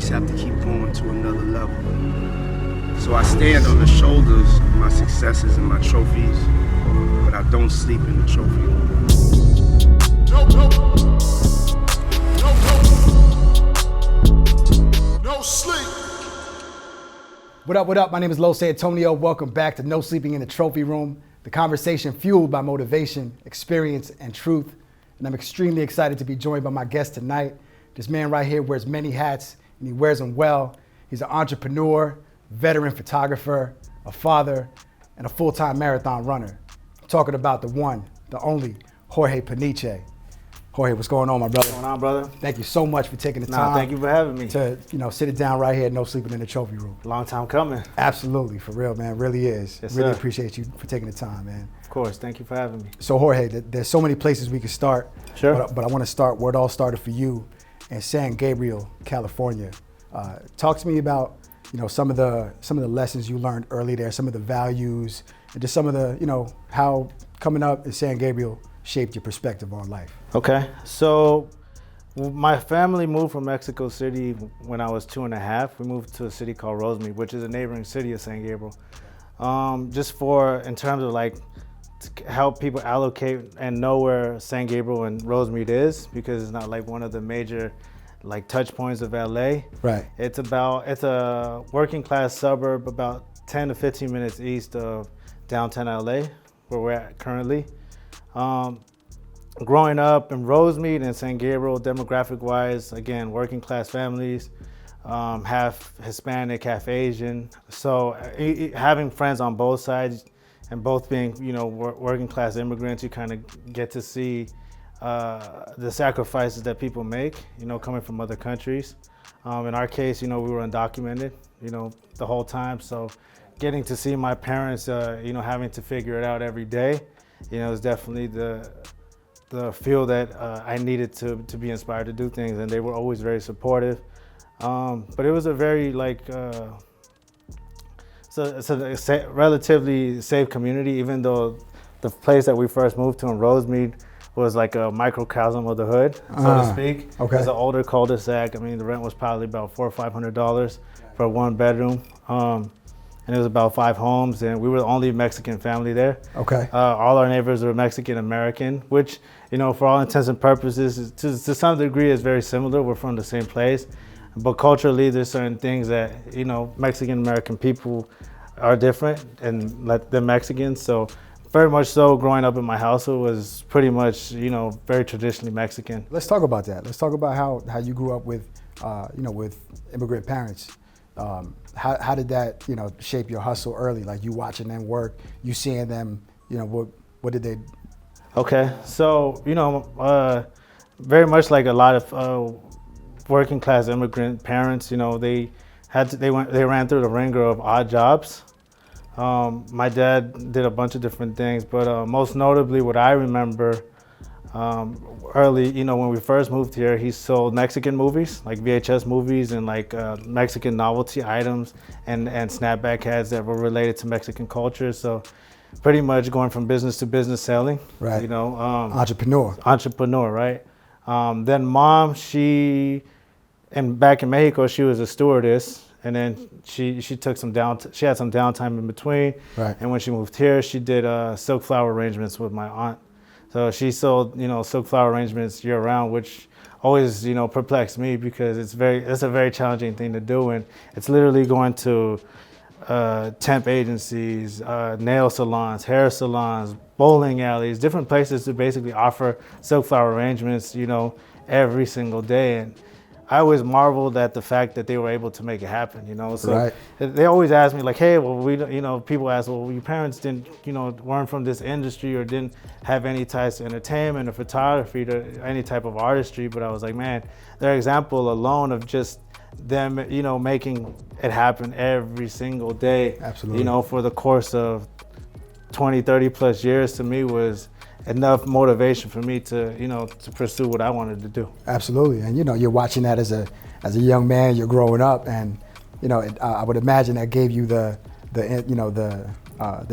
always have to keep going to another level. So I stand on the shoulders of my successes and my trophies, but I don't sleep in the trophy room. No sleep. What up, what up? My name is Los Antonio. Welcome back to No Sleeping in the Trophy Room, the conversation fueled by motivation, experience, and truth. And I'm extremely excited to be joined by my guest tonight. This man right here wears many hats, and he wears them well. He's an entrepreneur, veteran photographer, a father, and a full-time marathon runner. I'm talking about the one, the only, Jorge Peniche. Jorge, what's going on, my brother? What's going on, brother? Thank you so much for taking the time. Thank you for having me. To sit it down right here at No Sleeping in the Trophy Room. Long time coming. Absolutely, for real, man. Really is. Yes, really sir. appreciate you for taking the time, man. Of course. Thank you for having me. So Jorge, there's so many places we could start. Sure. But I want to start where it all started for you in San Gabriel, California. Talk to me about some of the lessons you learned early there, some of the values, and just some of the how coming up in San Gabriel shaped your perspective on life. Okay. So my family moved from Mexico City when I was 2.5. We moved to a city called Rosemead, which is a neighboring city of San Gabriel. Just in terms of like to help people allocate and know where San Gabriel and Rosemead is, because it's not like one of the major like touch points of LA. Right. It's a working class suburb about 10 to 15 minutes east of downtown LA, where we're at currently. Growing up in Rosemead and San Gabriel, demographic wise, again, working class families, half Hispanic, half Asian. So having friends on both sides and both being, working class immigrants, you kind of get to see the sacrifices that people make, coming from other countries. In our case, we were undocumented, the whole time. So getting to see my parents, having to figure it out every day, is definitely the feel that I needed to be inspired to do things, and they were always very supportive. But it was a very it's a relatively safe community, even though the place that we first moved to in Rosemead was like a microcosm of the hood, so to speak. Okay. It was an older cul-de-sac. I mean, the rent was probably about $400 or $500 for one bedroom. And it was about 5 homes, and we were the only Mexican family there. Okay. All our neighbors were Mexican American, which, for all intents and purposes, to some degree is very similar. We're from the same place, but culturally there's certain things that, Mexican American people are different and like the Mexicans. So very much so growing up in my household was pretty much, very traditionally Mexican. Let's talk about that. Let's talk about how you grew up with, with immigrant parents. How did that, shape your hustle early? Like you watching them work, you seeing them, what did they? Okay, so, very much like a lot of working class immigrant parents, they ran through the ringer of odd jobs. My dad did a bunch of different things, but most notably what I remember early, when we first moved here, he sold Mexican movies, like VHS movies and like Mexican novelty items and snapback hats that were related to Mexican culture. So pretty much going from business to business selling. Right. Entrepreneur, right? Then mom, back in Mexico, she was a stewardess. And then she took she had some downtime in between. Right. And when she moved here, she did silk flower arrangements with my aunt. So she sold, silk flower arrangements year round, which always, perplexed me because it's a very challenging thing to do. And it's literally going to temp agencies, nail salons, hair salons, bowling alleys, different places to basically offer silk flower arrangements, every single day. And I always marveled at the fact that they were able to make it happen, So right. They always ask me like, hey, well, people ask, well, your parents didn't, weren't from this industry or didn't have any ties to entertainment or photography to any type of artistry. But I was like, man, their example alone of just them, making it happen every single day, absolutely, for the course of 20, 30 plus years to me was enough motivation for me to, to pursue what I wanted to do. Absolutely, and you're watching that as a young man, you're growing up, and I would imagine that gave you the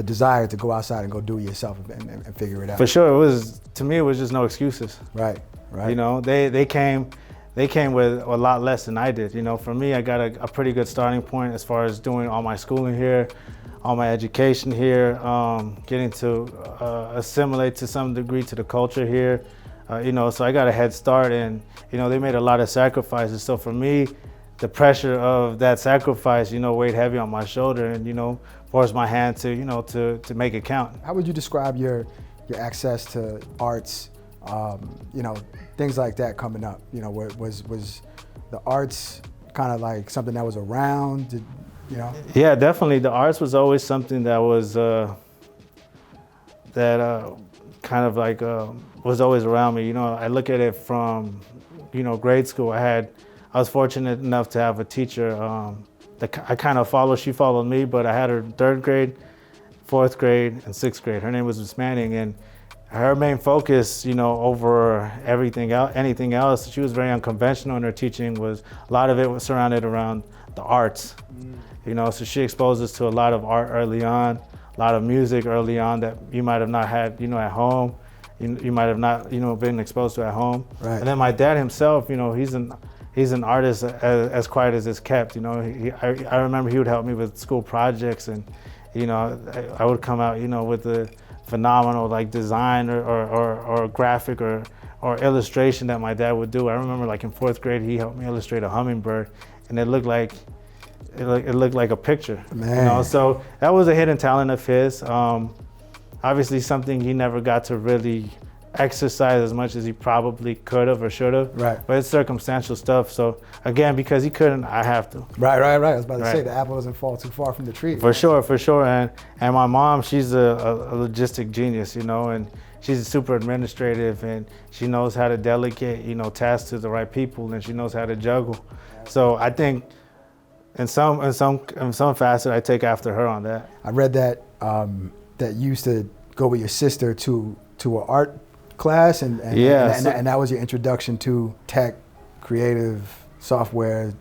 desire to go outside and go do it yourself and figure it out. For sure, to me it was just no excuses. Right. They came they came with a lot less than I did. You know, for me, I got a pretty good starting point as far as doing all my schooling here, all my education here, getting to assimilate to some degree to the culture here. You know, so I got a head start, and, you know, they made a lot of sacrifices. So for me, the pressure of that sacrifice, you know, weighed heavy on my shoulder, and, you know, forced my hand to, you know, to make it count. How would you describe your access to arts, you know, things like that coming up? You know, was the arts kind of like something that was around, you know? Yeah, definitely. The arts was always something that was, kind of like, was always around me. You know, I look at it from, you know, grade school. I was fortunate enough to have a teacher that I kind of followed. She followed me, but I had her in 3rd grade, 4th grade, and 6th grade. Her name was Miss Manning, and her main focus, you know, over everything else, anything else, she was very unconventional in her teaching. Was a lot of it was surrounded around the arts. You know, so she exposed us to a lot of art early on, a lot of music early on that you might have not had, you know, at home. You might have not, you know, been exposed to at home. Right. And then my dad himself, you know, he's an artist as quiet as it's kept. You know, I remember he would help me with school projects, and, you know, I would come out, you know, with a phenomenal like design or graphic or illustration that my dad would do. I remember like in 4th grade, he helped me illustrate a hummingbird, and it looked like a picture. Man. You know, so that was a hidden talent of his. Obviously something he never got to really exercise as much as he probably could have or should have. Right. But it's circumstantial stuff. So again, because he couldn't, I have to. Right. I was about to Right. say the apple doesn't fall too far from the tree. For sure. And my mom, she's a logistic genius, you know, and she's super administrative, and she knows how to delegate, you know, tasks to the right people, and she knows how to juggle. So I think in some facet, I take after her on that. I read that that you used to go with your sister to an art class, and that was your introduction to tech, creative software, you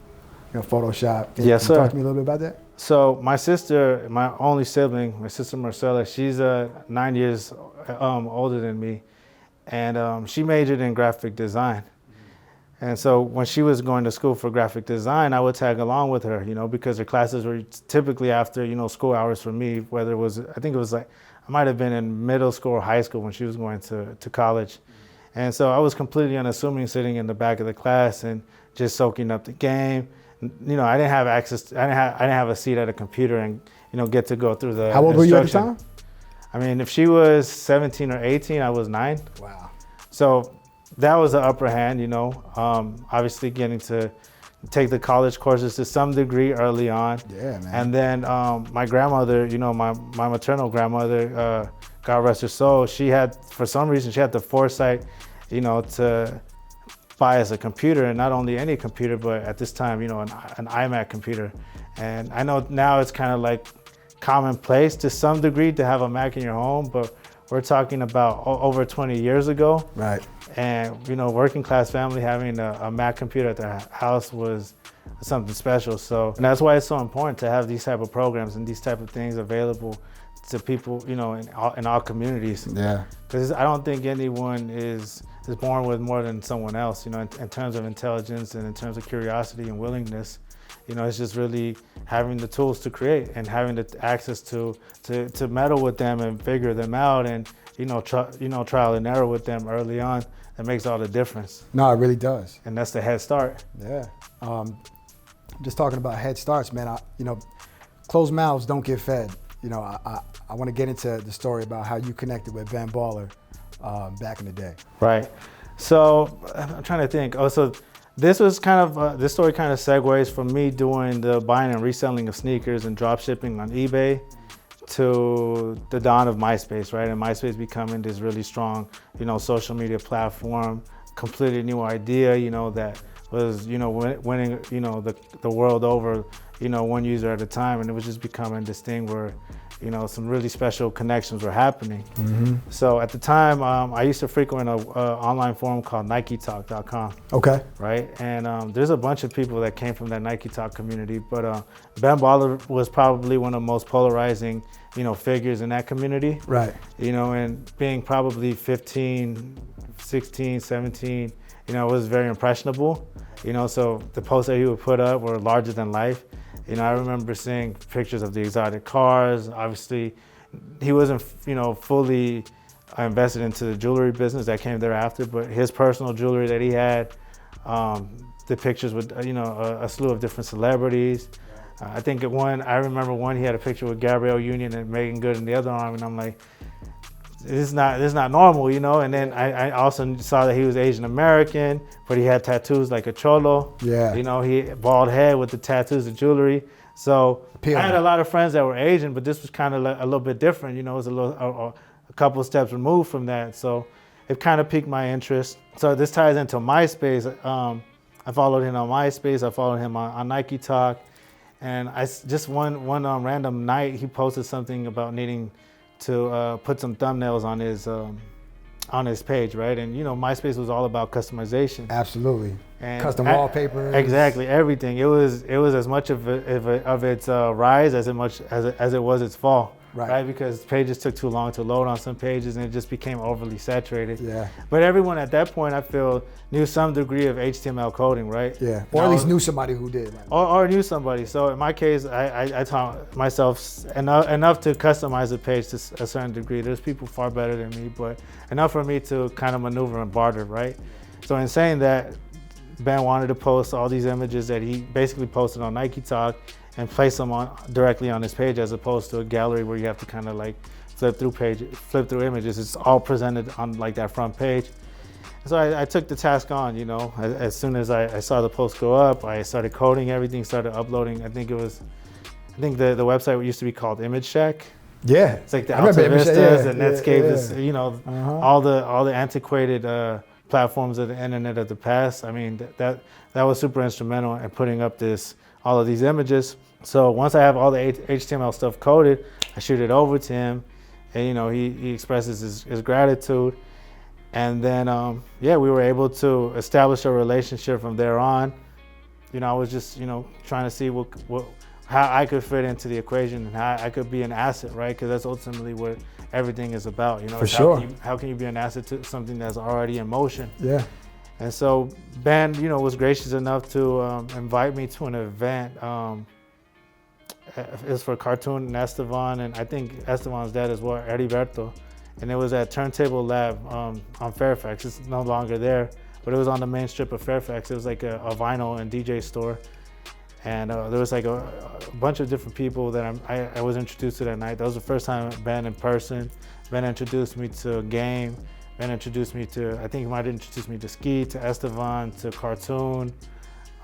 know, Photoshop. Yes, Can you sir. talk to me a little bit about that? So my sister, my only sibling, my sister Marcella, she's 9 years older than me, and she majored in graphic design. And so when she was going to school for graphic design, I would tag along with her, you know, because her classes were typically after, you know, school hours for me, whether it was, I think it was like, I might have been in middle school or high school when she was going to college. And so I was completely unassuming, sitting in the back of the class and just soaking up the game. You know, I didn't have access, I didn't have a seat at a computer and, you know, get to go through the How old were you at the instruction. time? I mean, if she was 17 or 18, I was 9. Wow. So that was the upper hand, you know, obviously getting to take the college courses to some degree early on. Yeah, man. And then my grandmother, you know, my maternal grandmother, God rest her soul, for some reason, she had the foresight, you know, to buy us a computer, and not only any computer, but at this time, you know, an iMac computer. And I know now it's kind of like commonplace to some degree to have a Mac in your home, but we're talking about over 20 years ago. Right. And, you know, working class family, having a Mac computer at their house was something special. So, and that's why it's so important to have these type of programs and these type of things available to people, you know, in all communities. Yeah. Because I don't think anyone is born with more than someone else, you know, in terms of intelligence and in terms of curiosity and willingness. You know, it's just really having the tools to create and having the access to meddle with them and figure them out, and, you know, trial and error with them early on. That makes all the difference. No, it really does. And that's the head start. Yeah. Just talking about head starts, man. You know, closed mouths don't get fed. You know, I want to get into the story about how you connected with Ben Baller back in the day. Right. So I'm trying to think. So this was kind of, this story kind of segues from me doing the buying and reselling of sneakers and drop shipping on eBay to the dawn of MySpace, right? And MySpace becoming this really strong, you know, social media platform, completely new idea, you know, that was, you know, winning, you know, the world over, you know, one user at a time. And it was just becoming this thing where, you know, some really special connections were happening. Mm-hmm. So at the time, I used to frequent an online forum called NikeTalk.com. Okay. Right, and there's a bunch of people that came from that Nike Talk community, but Ben Baller was probably one of the most polarizing, you know, figures in that community. Right. You know, and being probably 15 16, 17, you know, was very impressionable. You know, so the posts that he would put up were larger than life. You know, I remember seeing pictures of the exotic cars. Obviously, he wasn't, you know, fully invested into the jewelry business that came thereafter, but his personal jewelry that he had, the pictures with, you know, a slew of different celebrities. I think I remember one, he had a picture with Gabrielle Union and Megan Good in the other arm, and I'm like, this is not normal, you know. And then I also saw that he was Asian American, but he had tattoos like a cholo. Yeah. You know, he bald head with the tattoos and jewelry. So I had a lot of friends that were Asian, but this was kind of a little bit different. You know, it was a couple of steps removed from that. So it kind of piqued my interest. So this ties into MySpace. I followed him on MySpace. I followed him on Nike Talk. And just one random night, he posted something about needing to put some thumbnails on his page, right? And you know, MySpace was all about customization. Absolutely. And custom wallpapers. Exactly, everything. It was as much of its rise as it was its fall. Right, because pages took too long to load on some pages, and it just became overly saturated. Yeah. But everyone at that point, I feel, knew some degree of HTML coding, right? Yeah. Or at least knew somebody who did. Or knew somebody. So in my case, I taught myself enough to customize the page to a certain degree. There's people far better than me, but enough for me to kind of maneuver and barter, right? So in saying that, Ben wanted to post all these images that he basically posted on Nike Talk and place them directly on his page, as opposed to a gallery where you have to kind of like flip through images. It's all presented on like that front page. So I took the task on, you know. As soon as I saw the post go up, I started coding everything, started uploading. I think the website used to be called Image Shack. Yeah. It's like the Alta Vistas and Netscape, you know, all the antiquated platforms of the internet of the past. I mean, that was super instrumental in putting up all of these images. So once I have all the HTML stuff coded, I shoot it over to him, and you know, he expresses his gratitude, and then we were able to establish a relationship from there on. You know, I was just, you know, trying to see how I could fit into the equation and how I could be an asset, right? Because that's ultimately what everything is about. You know, for sure. How can you be an asset to something that's already in motion? Yeah. And so Ben, you know, was gracious enough to invite me to an event. It was for Cartoon and Estevan, and I think Estevan's dad as well, Heriberto. And it was at Turntable Lab on Fairfax. It's no longer there, but it was on the main strip of Fairfax. It was like a vinyl and DJ store. And there was like a bunch of different people that I was introduced to that night. That was the first time I Ben in person. Ben introduced me to Game. Ben introduced me to, I think he might have introduced me to Ski, to Estevan, to Cartoon,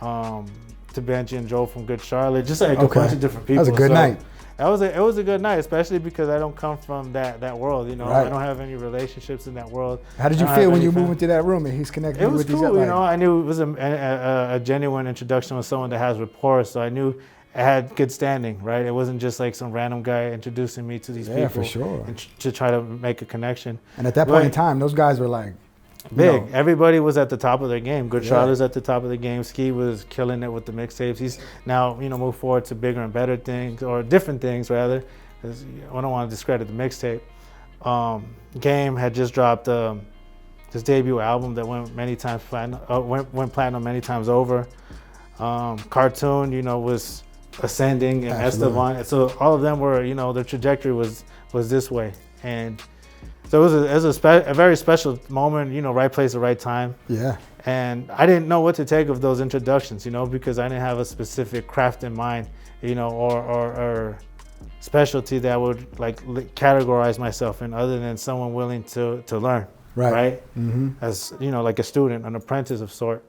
to Benji and Joe from Good Charlotte, just like a bunch of different people. That was a good night. It was a good night, especially because I don't come from that world, you know. Right. I don't have any relationships in that world. How did you feel when you moved into that room and he's connected you with these? It was cool, you know. I knew it was a genuine introduction with someone that has rapport, so I knew I had good standing, right? It wasn't just like some random guy introducing me to these people. Yeah, for sure. And to try to make a connection. And at that point in time, those guys were like, big. You know, everybody was at the top of their game. Good Charlotte's at the top of the game. Ski was killing it with the mixtapes. He's now, you know, moved forward to bigger and better things, or different things rather. I don't want to discredit the mixtape. Game had just dropped his debut album that went many times platinum. Went platinum many times over. Cartoon, you know, was ascending, and Estevan. So all of them were, you know, their trajectory was this way, and so it was a very special moment, you know, right place at right time. Yeah. And I didn't know what to take of those introductions, you know, because I didn't have a specific craft in mind, you know, or specialty that would like categorize myself in, other than someone willing to learn, right? Mm-hmm. As, you know, like a student, an apprentice of sort.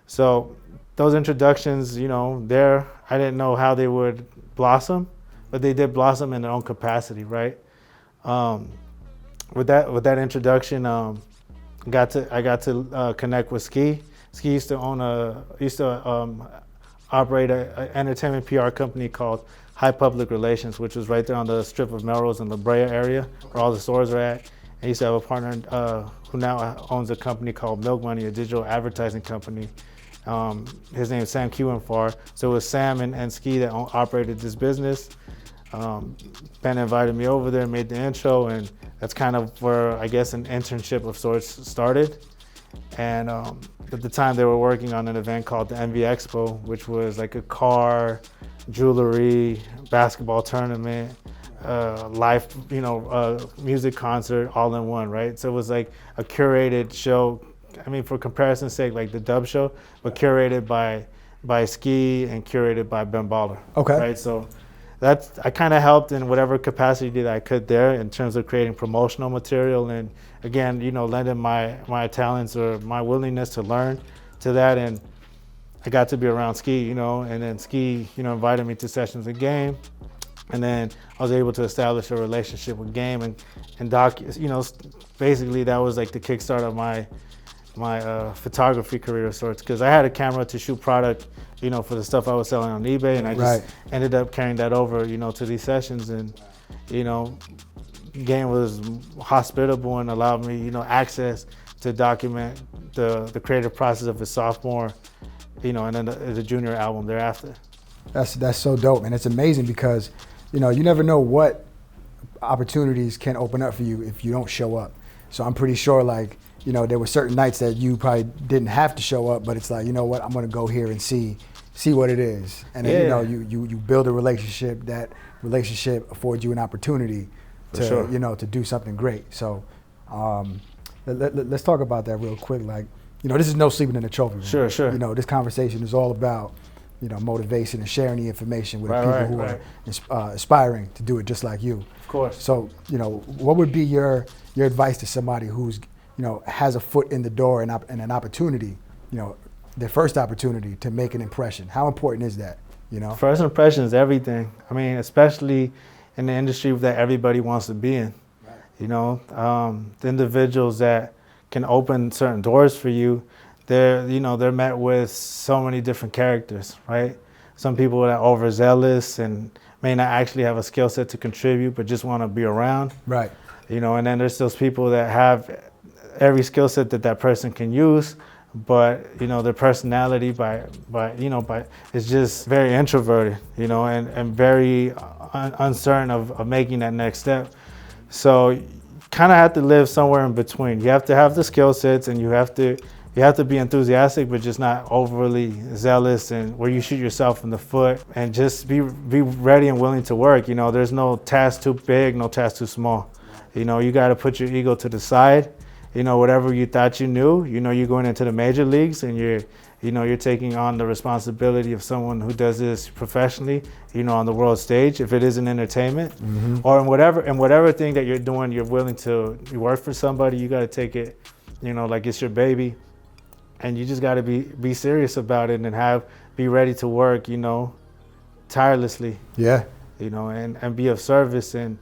So those introductions, you know, I didn't know how they would blossom, but they did blossom in their own capacity, right? With that introduction, I got to connect with Ski. Ski used to operate an entertainment PR company called High Public Relations, which was right there on the strip of Melrose in the Brea area, where all the stores are at. And he used to have a partner who now owns a company called Milk Money, a digital advertising company. His name is Sam Kuenfar. So it was Sam and Ski that operated this business. Ben invited me over there, made the intro, and that's kind of where I guess an internship of sorts started. And at the time they were working on an event called the MV Expo, which was like a car, jewelry, basketball tournament, live, music concert all in one, right? So it was like a curated show. I mean, for comparison's sake, like the Dub Show, but curated by Ski and curated by Ben Baller. Okay. Right. So I kind of helped in whatever capacity that I could there in terms of creating promotional material and again, lending my talents or my willingness to learn to that. And I got to be around Ski, and then Ski, invited me to sessions of Game. And then I was able to establish a relationship with Game and Doc, basically that was like the kickstart of my photography career of sorts, because I had a camera to shoot product, for the stuff I was selling on eBay, and I just ended up carrying that over, to these sessions, and Game was hospitable and allowed me, access to document the creative process of his sophomore, and then the junior album thereafter. That's so dope, and it's amazing because, you never know what opportunities can open up for you if you don't show up. So I'm pretty sure, like, there were certain nights that you probably didn't have to show up, but it's like, you know what, I'm gonna go here and see what it is. And then, you build a relationship. That relationship affords you an opportunity to, to do something great. So let's talk about that real quick. Like, this is no sleeping in the trophy room. Sure. This conversation is all about, motivation and sharing the information with people who are aspiring to do it just like you. Of course. So, what would be your advice to somebody who's, has a foot in the door and an opportunity, their first opportunity to make an impression? How important is that, First impression is everything. I mean, especially in the industry that everybody wants to be in. The individuals that can open certain doors for you, they're met with so many different characters, right? Some people that are overzealous and may not actually have a skill set to contribute, but just want to be around. Right. And then there's those people that have every skill set that person can use, but their personality is just very introverted, and very uncertain of making that next step. So you kind of have to live somewhere in between. You have to have the skill sets, and you have to be enthusiastic, but just not overly zealous, and where you shoot yourself in the foot, and just be ready and willing to work. There's no task too big, no task too small. You got to put your ego to the side. Whatever you thought you knew, you're going into the major leagues, and you're taking on the responsibility of someone who does this professionally, on the world stage, if it is in entertainment, or in whatever thing that you're doing, you work for somebody, you got to take it, like it's your baby, and you just got to be serious about it and be ready to work, tirelessly. Yeah. And be of service, and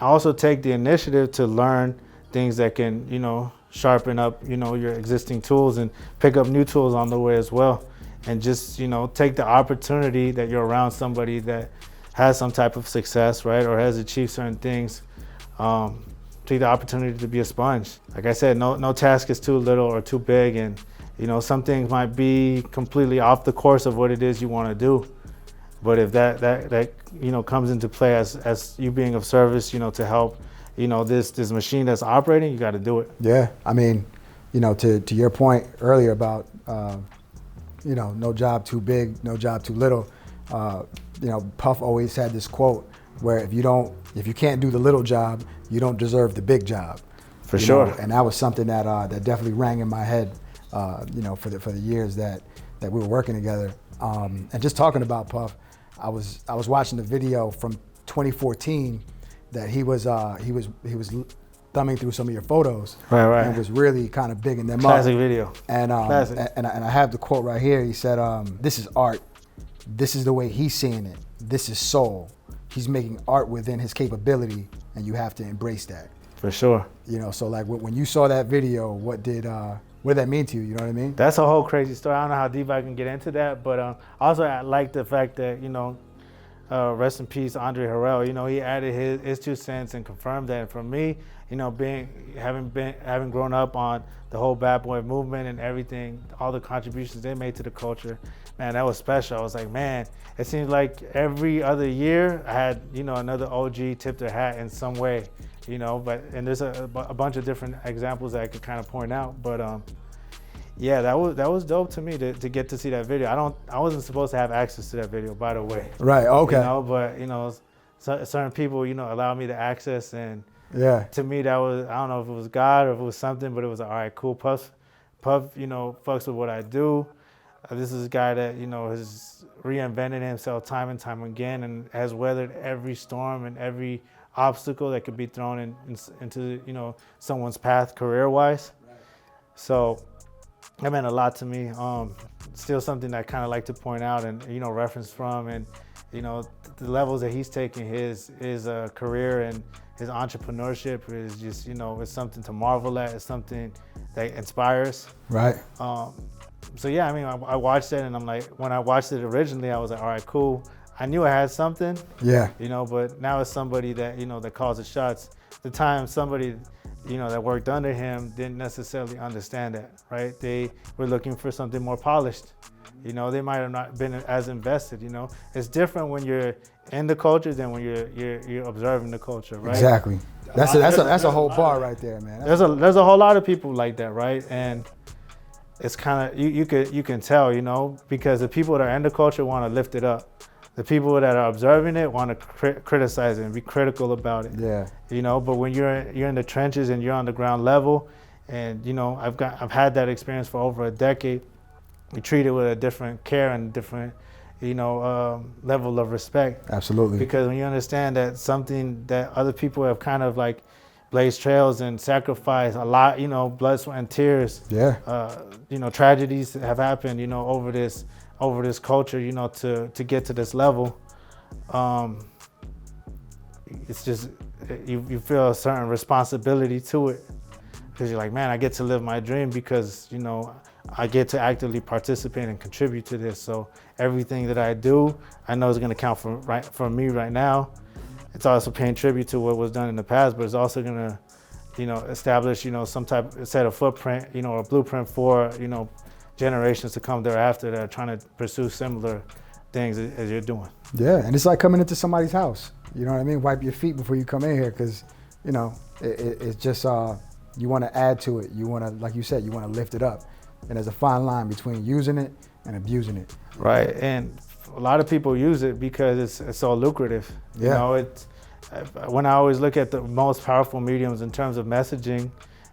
also take the initiative to learn things that can, sharpen up, your existing tools, and pick up new tools on the way as well. And just, take the opportunity that you're around somebody that has some type of success, right? Or has achieved certain things. Take the opportunity to be a sponge. Like I said, no task is too little or too big. And, some things might be completely off the course of what it is you want to do. But if that comes into play as you being of service, to help, this machine that's operating, you got to do it. Yeah, I mean, to your point earlier about, no job too big, no job too little. Puff always had this quote where if you can't do the little job, you don't deserve the big job. For sure. And that was something that definitely rang in my head, for the years that we were working together. And just talking about Puff, I was watching the video from 2014 that he was thumbing through some of your photos, right, and was really kind of bigging them Classic up. video. And and I have the quote right here. He said, "This is art. This is the way he's seeing it. This is soul. He's making art within his capability, and you have to embrace that." For sure. So like when you saw that video, what did that mean to you? You know what I mean? That's a whole crazy story. I don't know how deep I can get into that, but also I like the fact that rest in peace, Andre Harrell. You know, he added his 2 cents and confirmed that. And for me, you know, having grown up on the whole Bad Boy movement and everything, all the contributions they made to the culture, man, that was special. I was like, man, it seems like every other year I had, you know, another OG tip their hat in some way, you know. And there's a bunch of different examples that I could kind of point out, but yeah, that was dope to me to get to see that video. I wasn't supposed to have access to that video, by the way. Right. Okay. You know, but you know, certain people, you know, allowed me to access, and yeah, to me that was, I don't know if it was God or if it was something, but it was all right, cool. Puff, you know, fucks with what I do. This is a guy that, you know, has reinvented himself time and time again, and has weathered every storm and every obstacle that could be thrown into, you know, someone's path career-wise. So that meant a lot to me. Still something that I kind of like to point out and, you know, reference from, and, you know, the levels that he's taking his career and his entrepreneurship is just, you know, it's something to marvel at. It's something that inspires. Right. So yeah, I mean, I watched it, and I'm like, when I watched it originally, I was like, all right, cool. I knew I had something. Yeah. You know, but now it's somebody that, you know, that calls the shots. The time somebody, you know, that worked under him didn't necessarily understand that, right? They were looking for something more polished. You know, they might have not been as invested. You know, it's different when you're in the culture than when you're observing the culture, right? Exactly. That's a whole bar right there, man. There's a whole lot of people like that, right? And it's kind of, you can tell, you know, because the people that are in the culture want to lift it up. The people that are observing it want to criticize it and be critical about it. Yeah. You know, but when you're in the trenches and you're on the ground level, and, you know, I've had that experience for over a decade. We treat it with a different care and different, you know, level of respect. Absolutely. Because when you understand that something that other people have kind of like blazed trails and sacrificed a lot, you know, blood, sweat, and tears. Yeah. You know, tragedies have happened, you know, over this culture, you know, to get to this level. It's just, you feel a certain responsibility to it, because you're like, man, I get to live my dream because, you know, I get to actively participate and contribute to this. So everything that I do, I know is going to count for me right now. It's also paying tribute to what was done in the past, but it's also going to, you know, establish, you know, some type of set of footprint, you know, or blueprint for, you know, generations to come thereafter that are trying to pursue similar things as you're doing. Yeah, and it's like coming into somebody's house. You know what I mean? Wipe your feet before you come in here, because, you know, it's just, you want to add to it. You want to, like you said, you want to lift it up. And there's a fine line between using it and abusing it. Right, and a lot of people use it because it's so lucrative. Yeah. You know, when I always look at the most powerful mediums in terms of messaging,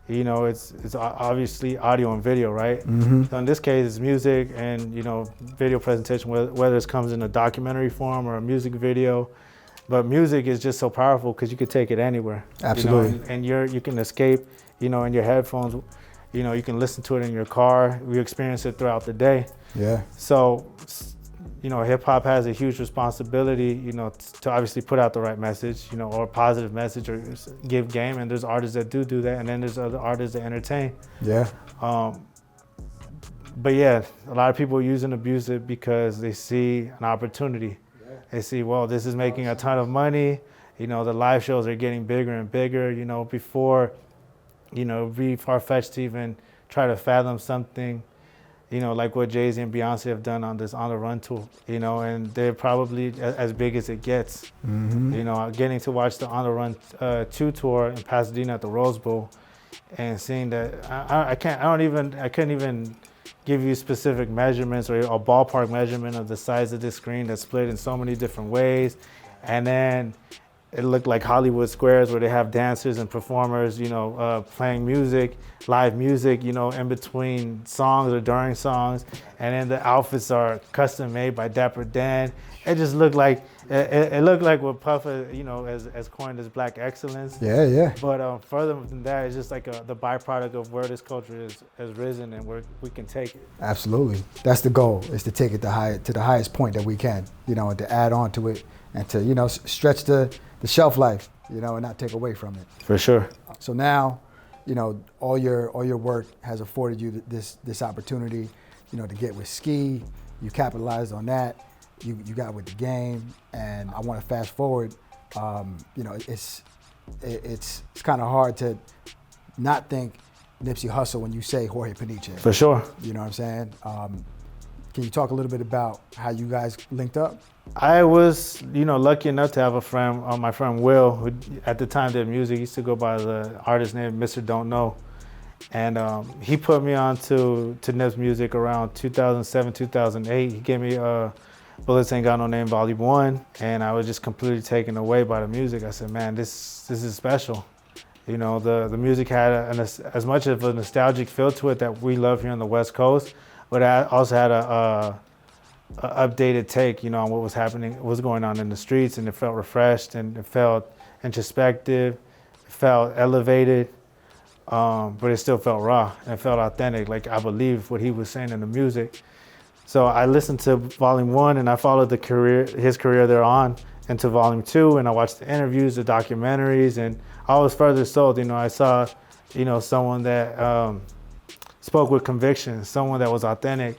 you know, it's obviously audio and video, right? Mm-hmm. So in this case, it's music and, you know, video presentation, whether it comes in a documentary form or a music video. But music is just so powerful because you can take it anywhere. Absolutely. You know, and you can escape, you know, in your headphones. You know, you can listen to it in your car. We experience it throughout the day. Yeah. So, you know, hip hop has a huge responsibility, you know, to obviously put out the right message, you know, or a positive message, or give game. And there's artists that do that, and then there's other artists that entertain. Yeah. But yeah, a lot of people use and abuse it because they see an opportunity. Yeah. They see, well, this is making a ton of money. You know, the live shows are getting bigger and bigger. You know, before, you know, it'd be far-fetched to even try to fathom something, you know, like what Jay-Z and Beyonce have done on this On the Run tour, you know, and they're probably as big as it gets. Mm-hmm. You know, getting to watch the On the Run 2 tour in Pasadena at the Rose Bowl, and seeing that, I couldn't even give you specific measurements or a ballpark measurement of the size of this screen that's split in so many different ways. And then it looked like Hollywood squares where they have dancers and performers, you know, playing music, live music, you know, in between songs or during songs. And then the outfits are custom made by Dapper Dan. It just looked like, it looked like what Puff, you know, as coined as Black excellence. Yeah, yeah. But further than that, it's just like the byproduct of where this culture has risen and where we can take it. Absolutely. That's the goal, is to take it to the highest point that we can, you know, and to add on to it and to, you know, stretch the shelf life, you know, and not take away from it. For sure. So now, you know, all your work has afforded you this opportunity, you know, to get with Ski. You capitalized on that. you got with the game, and I want to fast forward. It's kind of hard to not think Nipsey Hussle when you say Jorge Peniche. For sure. You know what I'm saying? Can you talk a little bit about how you guys linked up? I was, lucky enough to have a friend, my friend Will, who at the time did music. He used to go by the artist name Mr. Don't Know. And he put me on to Nip's music around 2007, 2008. He gave me Bullets Ain't Got No Name Volume 1, and I was just completely taken away by the music. I said, man, this is special. The music had as much of a nostalgic feel to it that we love here on the West Coast, but it also had a updated take, on what was happening, what was going on in the streets, and it felt refreshed, and it felt introspective, it felt elevated, but it still felt raw, and it felt authentic, like I believed what he was saying in the music. So I listened to Volume 1, and I followed his career there on into Volume 2, and I watched the interviews, the documentaries, and I was further sold. I saw, someone that spoke with conviction, someone that was authentic,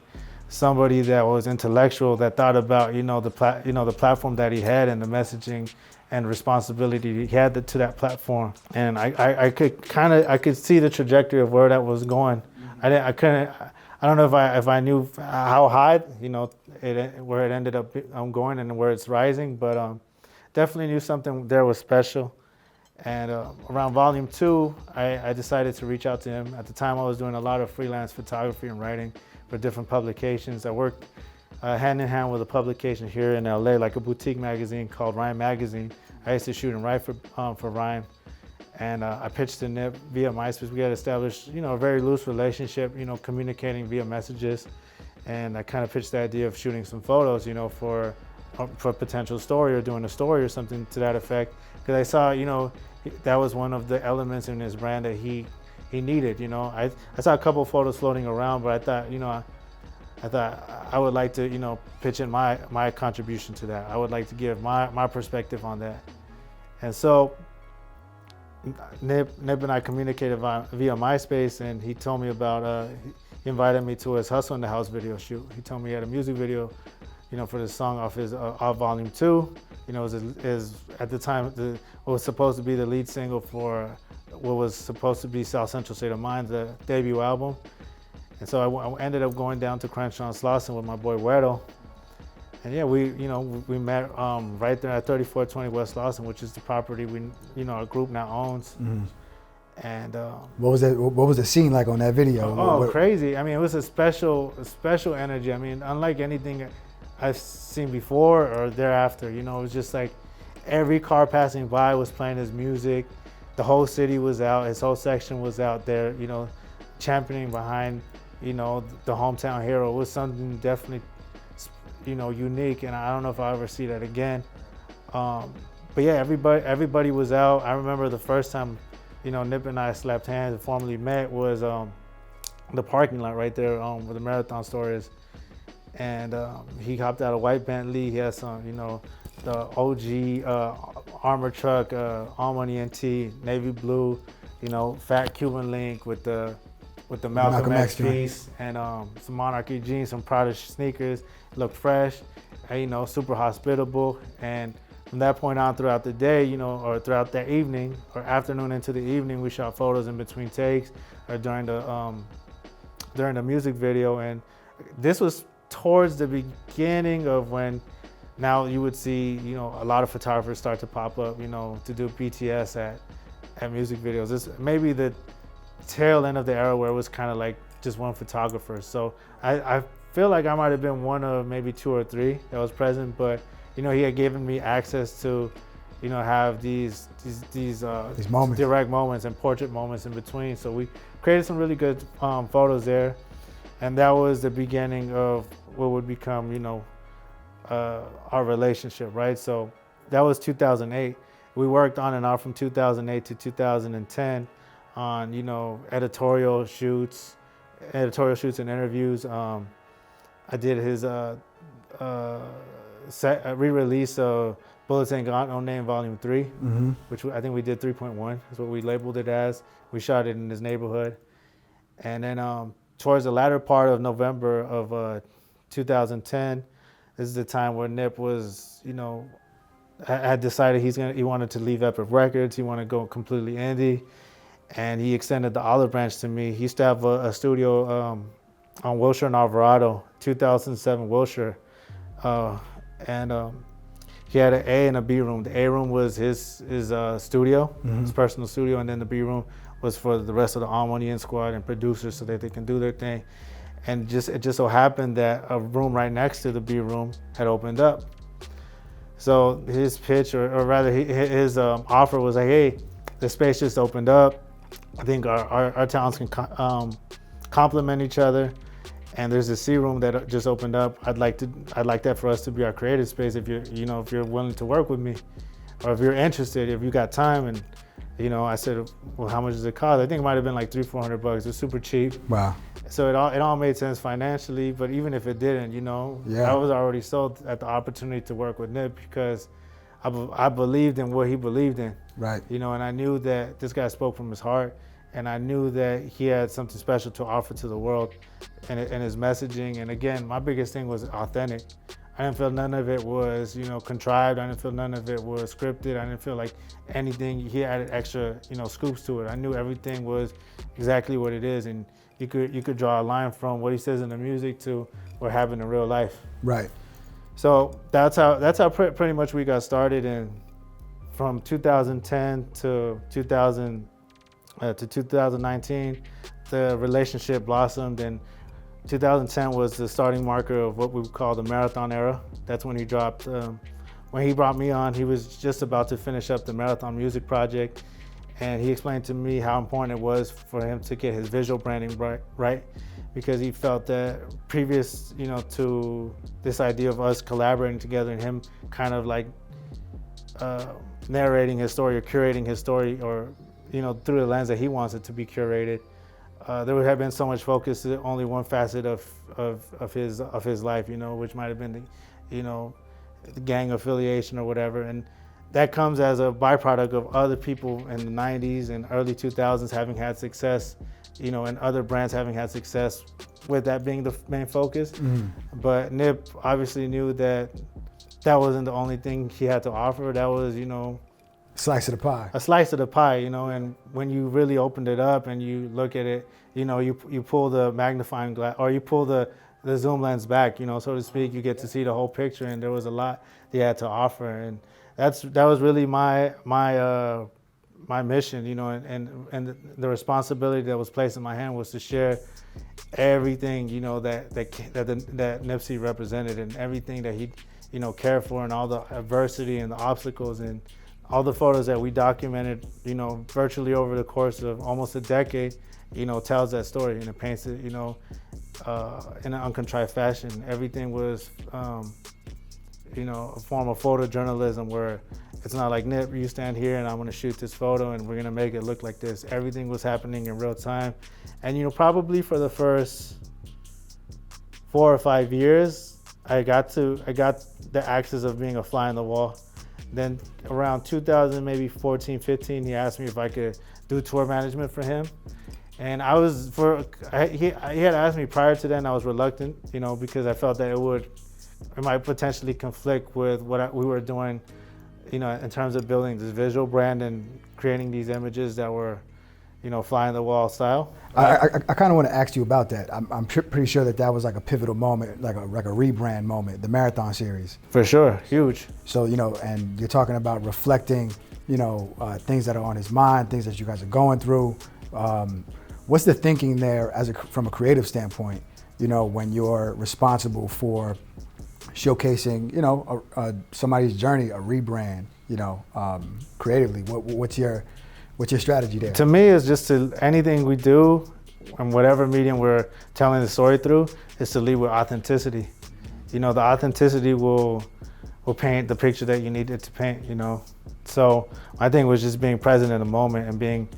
somebody that was intellectual, that thought about, the platform that he had and the messaging and responsibility he had to that platform. And I could see the trajectory of where that was going. I don't know if I knew how high, where it ended up going and where it's rising, but definitely knew something there was special. And around Volume 2, I decided to reach out to him. At the time, I was doing a lot of freelance photography and writing for different publications. I worked hand in hand with a publication here in LA, like a boutique magazine called Rhyme Magazine. I used to shoot and write for Rhyme. And I pitched to Nip via MySpace. We had established, a very loose relationship, communicating via messages. And I kind of pitched the idea of shooting some photos, for a potential story or doing a story or something to that effect. Because I saw, that was one of the elements in his brand that he needed, I saw a couple photos floating around, but I thought I would like to, pitch in my contribution to that. I would like to give my perspective on that. And so Nip and I communicated via MySpace, and he told me about, he invited me to his Hustle in the House video shoot. He told me he had a music video, for the song off his off Volume 2. It was at the time what was supposed to be the lead single for what was supposed to be South Central State of Mind, the debut album. And so I ended up going down to Crenshaw and Slauson with my boy Weddle. And yeah, we met right there at 3420 West Slauson, which is the property our group now owns. Mm-hmm. And what was the scene like on that video? Crazy! I mean, it was a special energy. I mean, unlike anything I've seen before or thereafter. It was just like every car passing by was playing his music. The whole city was out. His whole section was out there. Championing behind the hometown hero. It was something definitely unique, and I don't know if I'll ever see that again. But yeah, everybody was out. I remember the first time, Nip and I slapped hands and formally met was the parking lot right there where the Marathon store is. And he hopped out a white Bentley. He had some, the OG armor truck, all money NT, navy blue, fat Cuban link with the Malcolm X piece, and some Monarchy jeans, some Prada sneakers. Looked fresh, super hospitable. And from that point on throughout the day, or throughout that evening or afternoon into the evening, we shot photos in between takes or during the music video. And this was towards the beginning of when now you would see, a lot of photographers start to pop up, to do BTS at music videos. This maybe the tail end of the era where it was kind of like just one photographer. So I feel like I might have been one of maybe 2 or 3 that was present, but he had given me access to, have these moments, direct moments and portrait moments in between. So we created some really good photos there, and that was the beginning of what would become, our relationship, right? So that was 2008. We worked on and off from 2008 to 2010 on, editorial shoots and interviews. I did his re-release of Bullets Ain't Got No Name Volume 3, mm-hmm. which I think we did 3.1 is what we labeled it as. We shot it in his neighborhood. And then towards the latter part of November of 2010, this is the time where Nip was, had decided he wanted to leave Epic Records. He wanted to go completely indie, and he extended the olive branch to me. He used to have a studio on Wilshire and Alvarado, 2007 Wilshire, and he had an A and a B room. The A room was his studio, his personal studio, and then the B room was for the rest of the All Money In squad and producers so that they can do their thing. And it just so happened that a room right next to the B room had opened up. So his pitch, or rather his offer was like, hey, the space just opened up. I think our talents can complement each other. And there's a C room that just opened up. I'd like that for us to be our creative space if you're willing to work with me, or if you're interested, if you got time. And I said, well, how much does it cost? I think it might have been like $300-400. It was super cheap. Wow. So it all made sense financially, but even if it didn't, I was already sold at the opportunity to work with Nip because I believed in what he believed in. Right. And I knew that this guy spoke from his heart, and I knew that he had something special to offer to the world and his messaging. And again, my biggest thing was authentic. I didn't feel none of it was, contrived. I didn't feel none of it was scripted. I didn't feel like anything, he added extra, scoops to it. I knew everything was exactly what it is. And you could draw a line from what he says in the music to what happened in real life. Right. So that's how pretty much we got started. And from 2010 to 2019, the relationship blossomed, and 2010 was the starting marker of what we would call the marathon era. That's when he dropped. When he brought me on, he was just about to finish up the Marathon Music Project, and he explained to me how important it was for him to get his visual branding right, because he felt that previous, to this idea of us collaborating together and him kind of like narrating his story or curating his story, or through the lens that he wants it to be curated. There would have been so much focus to only one facet of his life, which might have been the gang affiliation or whatever, and that comes as a byproduct of other people in the 90s and early 2000s having had success, and other brands having had success with that being the main focus. But Nip obviously knew that wasn't the only thing he had to offer. That was, Slice of the pie. A slice of the pie, and when you really opened it up and you look at it, you pull the magnifying glass, or you pull the zoom lens back, so to speak, you get to see the whole picture, and there was a lot he had to offer. And that was really my mission, and the responsibility that was placed in my hand was to share everything, that Nipsey represented, and everything that he, cared for, and all the adversity and the obstacles and all the photos that we documented, virtually over the course of almost a decade, tells that story, and it paints it, in an uncontrived fashion. Everything was, a form of photojournalism where it's not like, Nip, you stand here and I'm gonna shoot this photo and we're gonna make it look like this. Everything was happening in real time. And, probably for the first 4 or 5 years, I got the access of being a fly on the wall. Then around 2000, maybe 14, 15, he asked me if I could do tour management for him. And he had asked me prior to that, and I was reluctant, because I felt that it might potentially conflict with what we were doing, in terms of building this visual brand and creating these images that were, fly on the wall style. I kind of want to ask you about that. I'm pretty sure that was like a pivotal moment, like a rebrand moment, the Marathon series. For sure, huge. So, and you're talking about reflecting, things that are on his mind, things that you guys are going through. What's the thinking there from a creative standpoint, when you're responsible for showcasing, somebody's journey, a rebrand, creatively? What's your strategy there? To me, it's just anything we do, and whatever medium we're telling the story through, is to lead with authenticity. The authenticity will paint the picture that you need it to paint. So my thing was just being present in the moment and being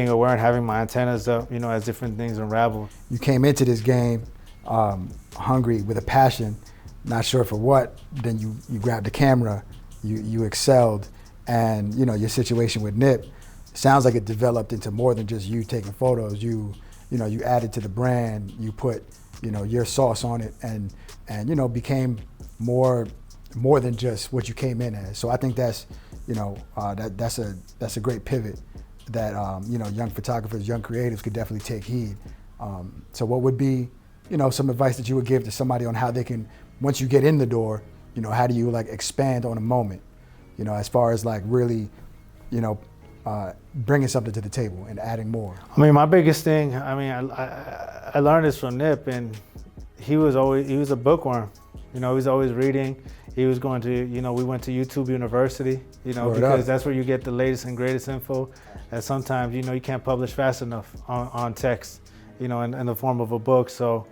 aware and having my antennas up, as different things unravel. You came into this game hungry, with a passion, not sure for what. Then you grabbed the camera, you excelled, and your situation with Nip sounds like it developed into more than just you taking photos. You added to the brand, you put your sauce on it, and became more than just what you came in as. So I think that's, that's a great pivot that, young photographers, young creatives could definitely take heed. So what would be, some advice that you would give to somebody on how they can, once you get in the door, how do you like expand on a moment, as far as like really, bringing something to the table and adding more? I mean, my biggest thing, I learned this from Nip, and he was a bookworm. He was always reading. He was going to, we went to YouTube University, because that's where you get the latest and greatest info. And sometimes, you can't publish fast enough on text, in the form of a book. So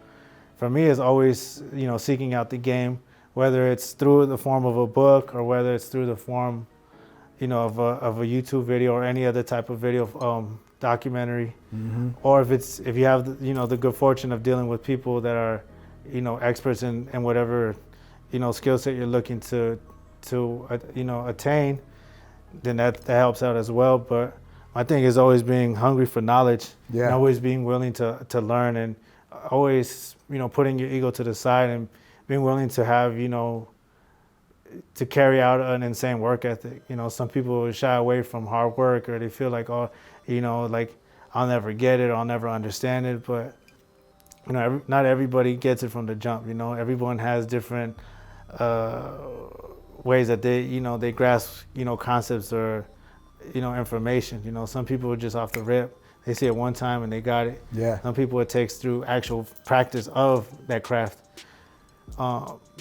for me, it's always, seeking out the game, whether it's through the form of a book or whether it's through the form, of a YouTube video or any other type of video documentary, or if you have the good fortune of dealing with people that are experts in whatever skill set you're looking to attain, then that helps out as well. But my thing is always being hungry for knowledge, and always being willing to learn, and always putting your ego to the side and being willing to have to carry out an insane work ethic. Some people shy away from hard work, or they feel like, like I'll never get it, or I'll never understand it. But not everybody gets it from the jump. Everyone has different ways that they grasp concepts or information. Some people are just off the rip. They see it one time and they got it. Yeah. Some people it takes through actual practice of that craft.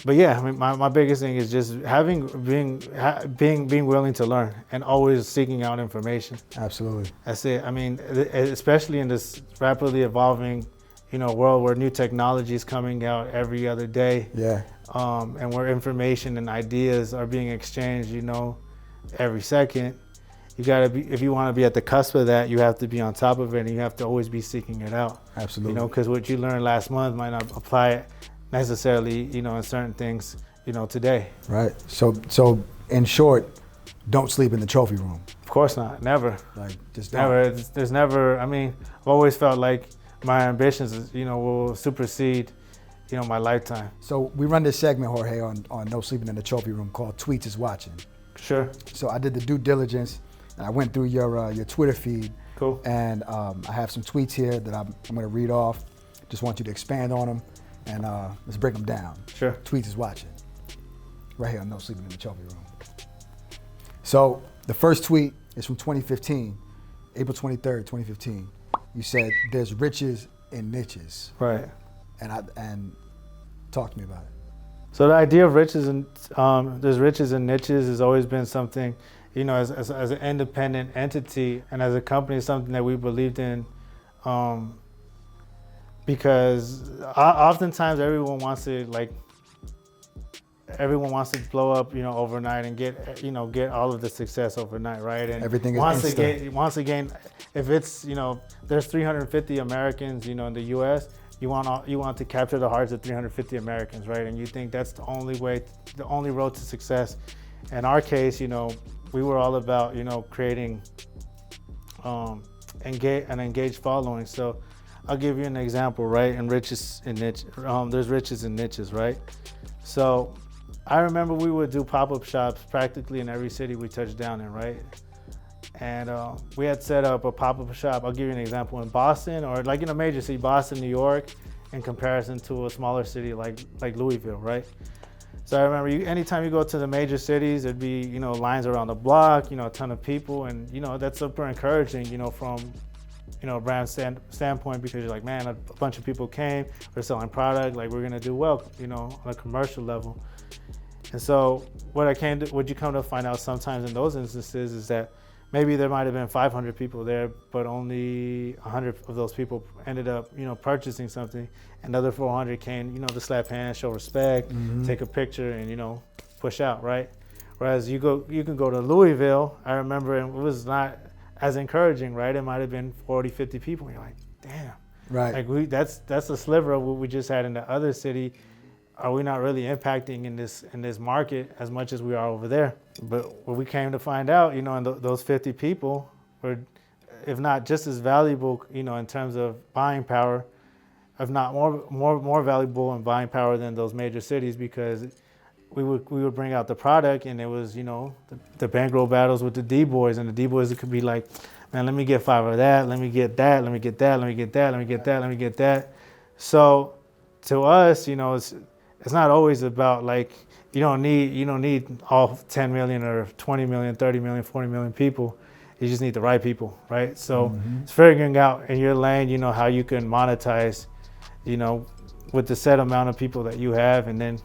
But yeah, my biggest thing is just being willing to learn and always seeking out information. Absolutely. That's it. Especially in this rapidly evolving, world where new technology is coming out every other day. Yeah. And where information and ideas are being exchanged, every second. You gotta be, if you want to be at the cusp of that, you have to be on top of it, and you have to always be seeking it out. Absolutely. Because what you learned last month might not apply it necessarily, in certain things, today. Right. So in short, don't sleep in the trophy room. Of course not. Never. Like, just never. There's never. I've always felt like my ambitions, will supersede, my lifetime. So we run this segment, Jorge, on No Sleeping in the Trophy Room called Tweets is Watching. Sure. So I did the due diligence, and I went through your Twitter feed. Cool. And I have some tweets here that I'm going to read off. Just want you to expand on them, and let's break them down. Sure. Tweets is Watching. Right here on No Sleeping in the Trophy Room. So the first tweet is from 2015, April 23rd, 2015. You said there's riches in niches. Right. And talk to me about it. So the idea of riches and there's riches in niches has always been something, as an independent entity and as a company, something that we believed in, because oftentimes everyone wants to blow up, overnight and get all of the success overnight, right? And everything is instant. Once again, if it's, there's 350 Americans, in the U.S., you want to capture the hearts of 350 Americans, right? And you think that's the only way, the only road to success. In our case, we were all about, creating an engaged following. So I'll give you an example, right? And riches in niche, there's riches in niches, right? So I remember we would do pop-up shops practically in every city we touched down in, right? And we had set up a pop-up shop. I'll give you an example in Boston, or like in a major city, Boston, New York, in comparison to a smaller city like Louisville, right? So I remember anytime you go to the major cities, there'd be, lines around the block, a ton of people, and, that's super encouraging, from, a brand standpoint, because you're like, man, a bunch of people came, we're selling product, like we're gonna do well, on a commercial level. And so what you come to find out sometimes in those instances is that maybe there might have been 500 people there, but only 100 of those people ended up, purchasing something. And the other 400 came, to slap hands, show respect, take a picture, and, push out, right? Whereas you can go to Louisville. I remember it was not as encouraging, right? It might have been 40, 50 people. And you're like, damn. Right. Like that's a sliver of what we just had in the other city. Are we not really impacting in this market as much as we are over there? But what we came to find out, and those 50 people were, if not just as valuable, in terms of buying power, if not more valuable in buying power than those major cities, because we would bring out the product, and it was, you know, the bankroll battles with the D-boys, and the D-boys, it could be like, man, let me get 5 of that, let me get that, let me get that, let me get that, let me get that, let me get that. So to us, you know, it's not always about like, you don't need all 10 million or 20 million, 30 million, 40 million people. You just need the right people, right? So it's figuring out in your lane, you know, how you can monetize, you know, with the set amount of people that you have, and then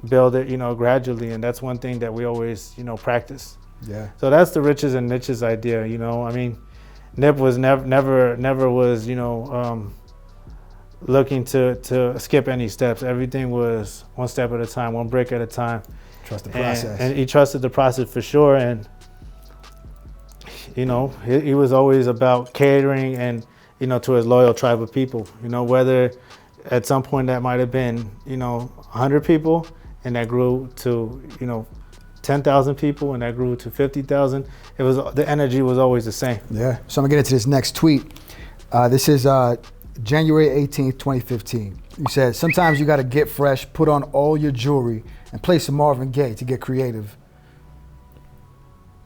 build it, you know, gradually. And that's one thing that we always, you know, practice. Yeah. So that's the riches and niches idea, you know. I mean, Nip was never was, you know, looking to skip any steps. Everything was one step at a time, one brick at a time. Trust the process. And he trusted the process for sure. And, you know, he was always about catering and, you know, to his loyal tribe of people, you know, whether at some point that might have been, you know, 100 people, and that grew to, you know, 10,000 people, and that grew to 50,000. It was, the energy was always the same. Yeah. So I'm gonna get into this next tweet. This is January 18th, 2015. You said, sometimes you gotta get fresh, put on all your jewelry, and play some Marvin Gaye to get creative.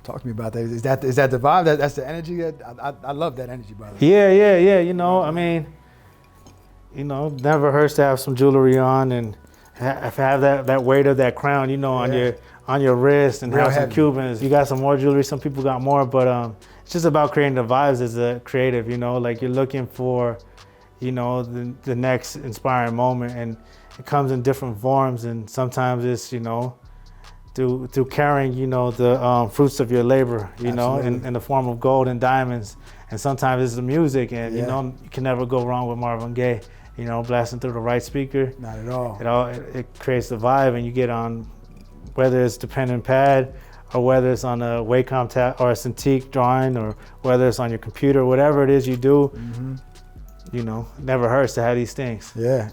Talk to me about that. Is that the vibe? That's the energy? That I love that energy, by the way. Yeah. You know, I mean, you know, never hurts to have some jewelry on and have that weight of that crown, you know, on your wrist, and real have some heavy. Cubans. You got some more jewelry. Some people got more, but it's just about creating the vibes as a creative. You know, like you're looking for, you know, the next inspiring moment, and it comes in different forms. And sometimes it's, you know, through carrying, you know, the fruits of your labor, you know, in the form of gold and diamonds. And sometimes it's the music, and you know, you can never go wrong with Marvin Gaye. You know, blasting through the right speaker. Not at all. It creates the vibe, and you get on, whether it's the pen and pad, or whether it's on a Wacom or a Cintiq drawing, or whether it's on your computer, whatever it is you do, you know, it never hurts to have these things. Yeah.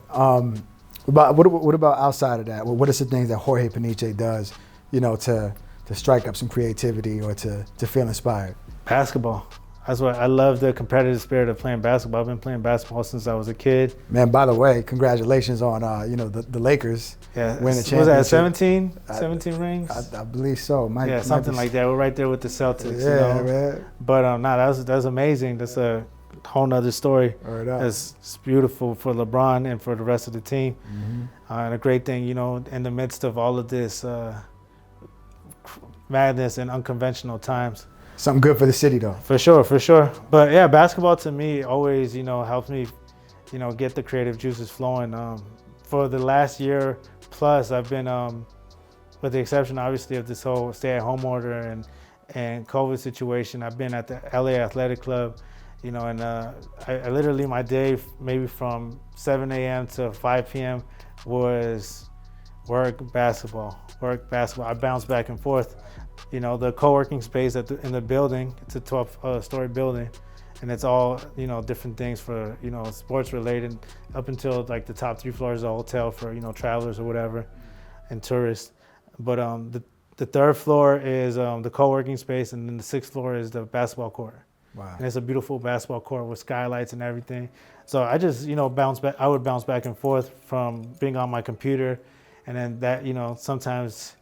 What about outside of that? What are some things that Jorge Peniche does, you know, to strike up some creativity or to feel inspired? Basketball. That's what I love, the competitive spirit of playing basketball. I've been playing basketball since I was a kid. Man, by the way, congratulations on you know, the Lakers winning the championship. Was that 17 rings? I believe so. Something like that. We're right there with the Celtics. Yeah, you know? man. But that was amazing. That's a whole nother story. It's beautiful for LeBron and for the rest of the team. And a great thing, you know, in the midst of all of this madness and unconventional times. Something good for the city, though. For sure. But yeah, basketball to me always, you know, helps me, you know, get the creative juices flowing. For the last year plus, I've been, with the exception obviously of this whole stay-at-home order and COVID situation, I've been at the LA Athletic Club, you know, and I literally, my day maybe from 7 a.m. to 5 p.m. was work, basketball. I bounce back and forth. You know, the co-working space in the building, it's a 12-story building, and it's all, you know, different things for, you know, sports related, up until like the top 3 floors of the hotel for, you know, travelers or whatever, and tourists. But the 3rd floor is the co-working space, and then the 6th floor is the basketball court. Wow. And it's a beautiful basketball court with skylights and everything. So I just, you know, I would bounce back and forth from being on my computer, and then that, you know, sometimes,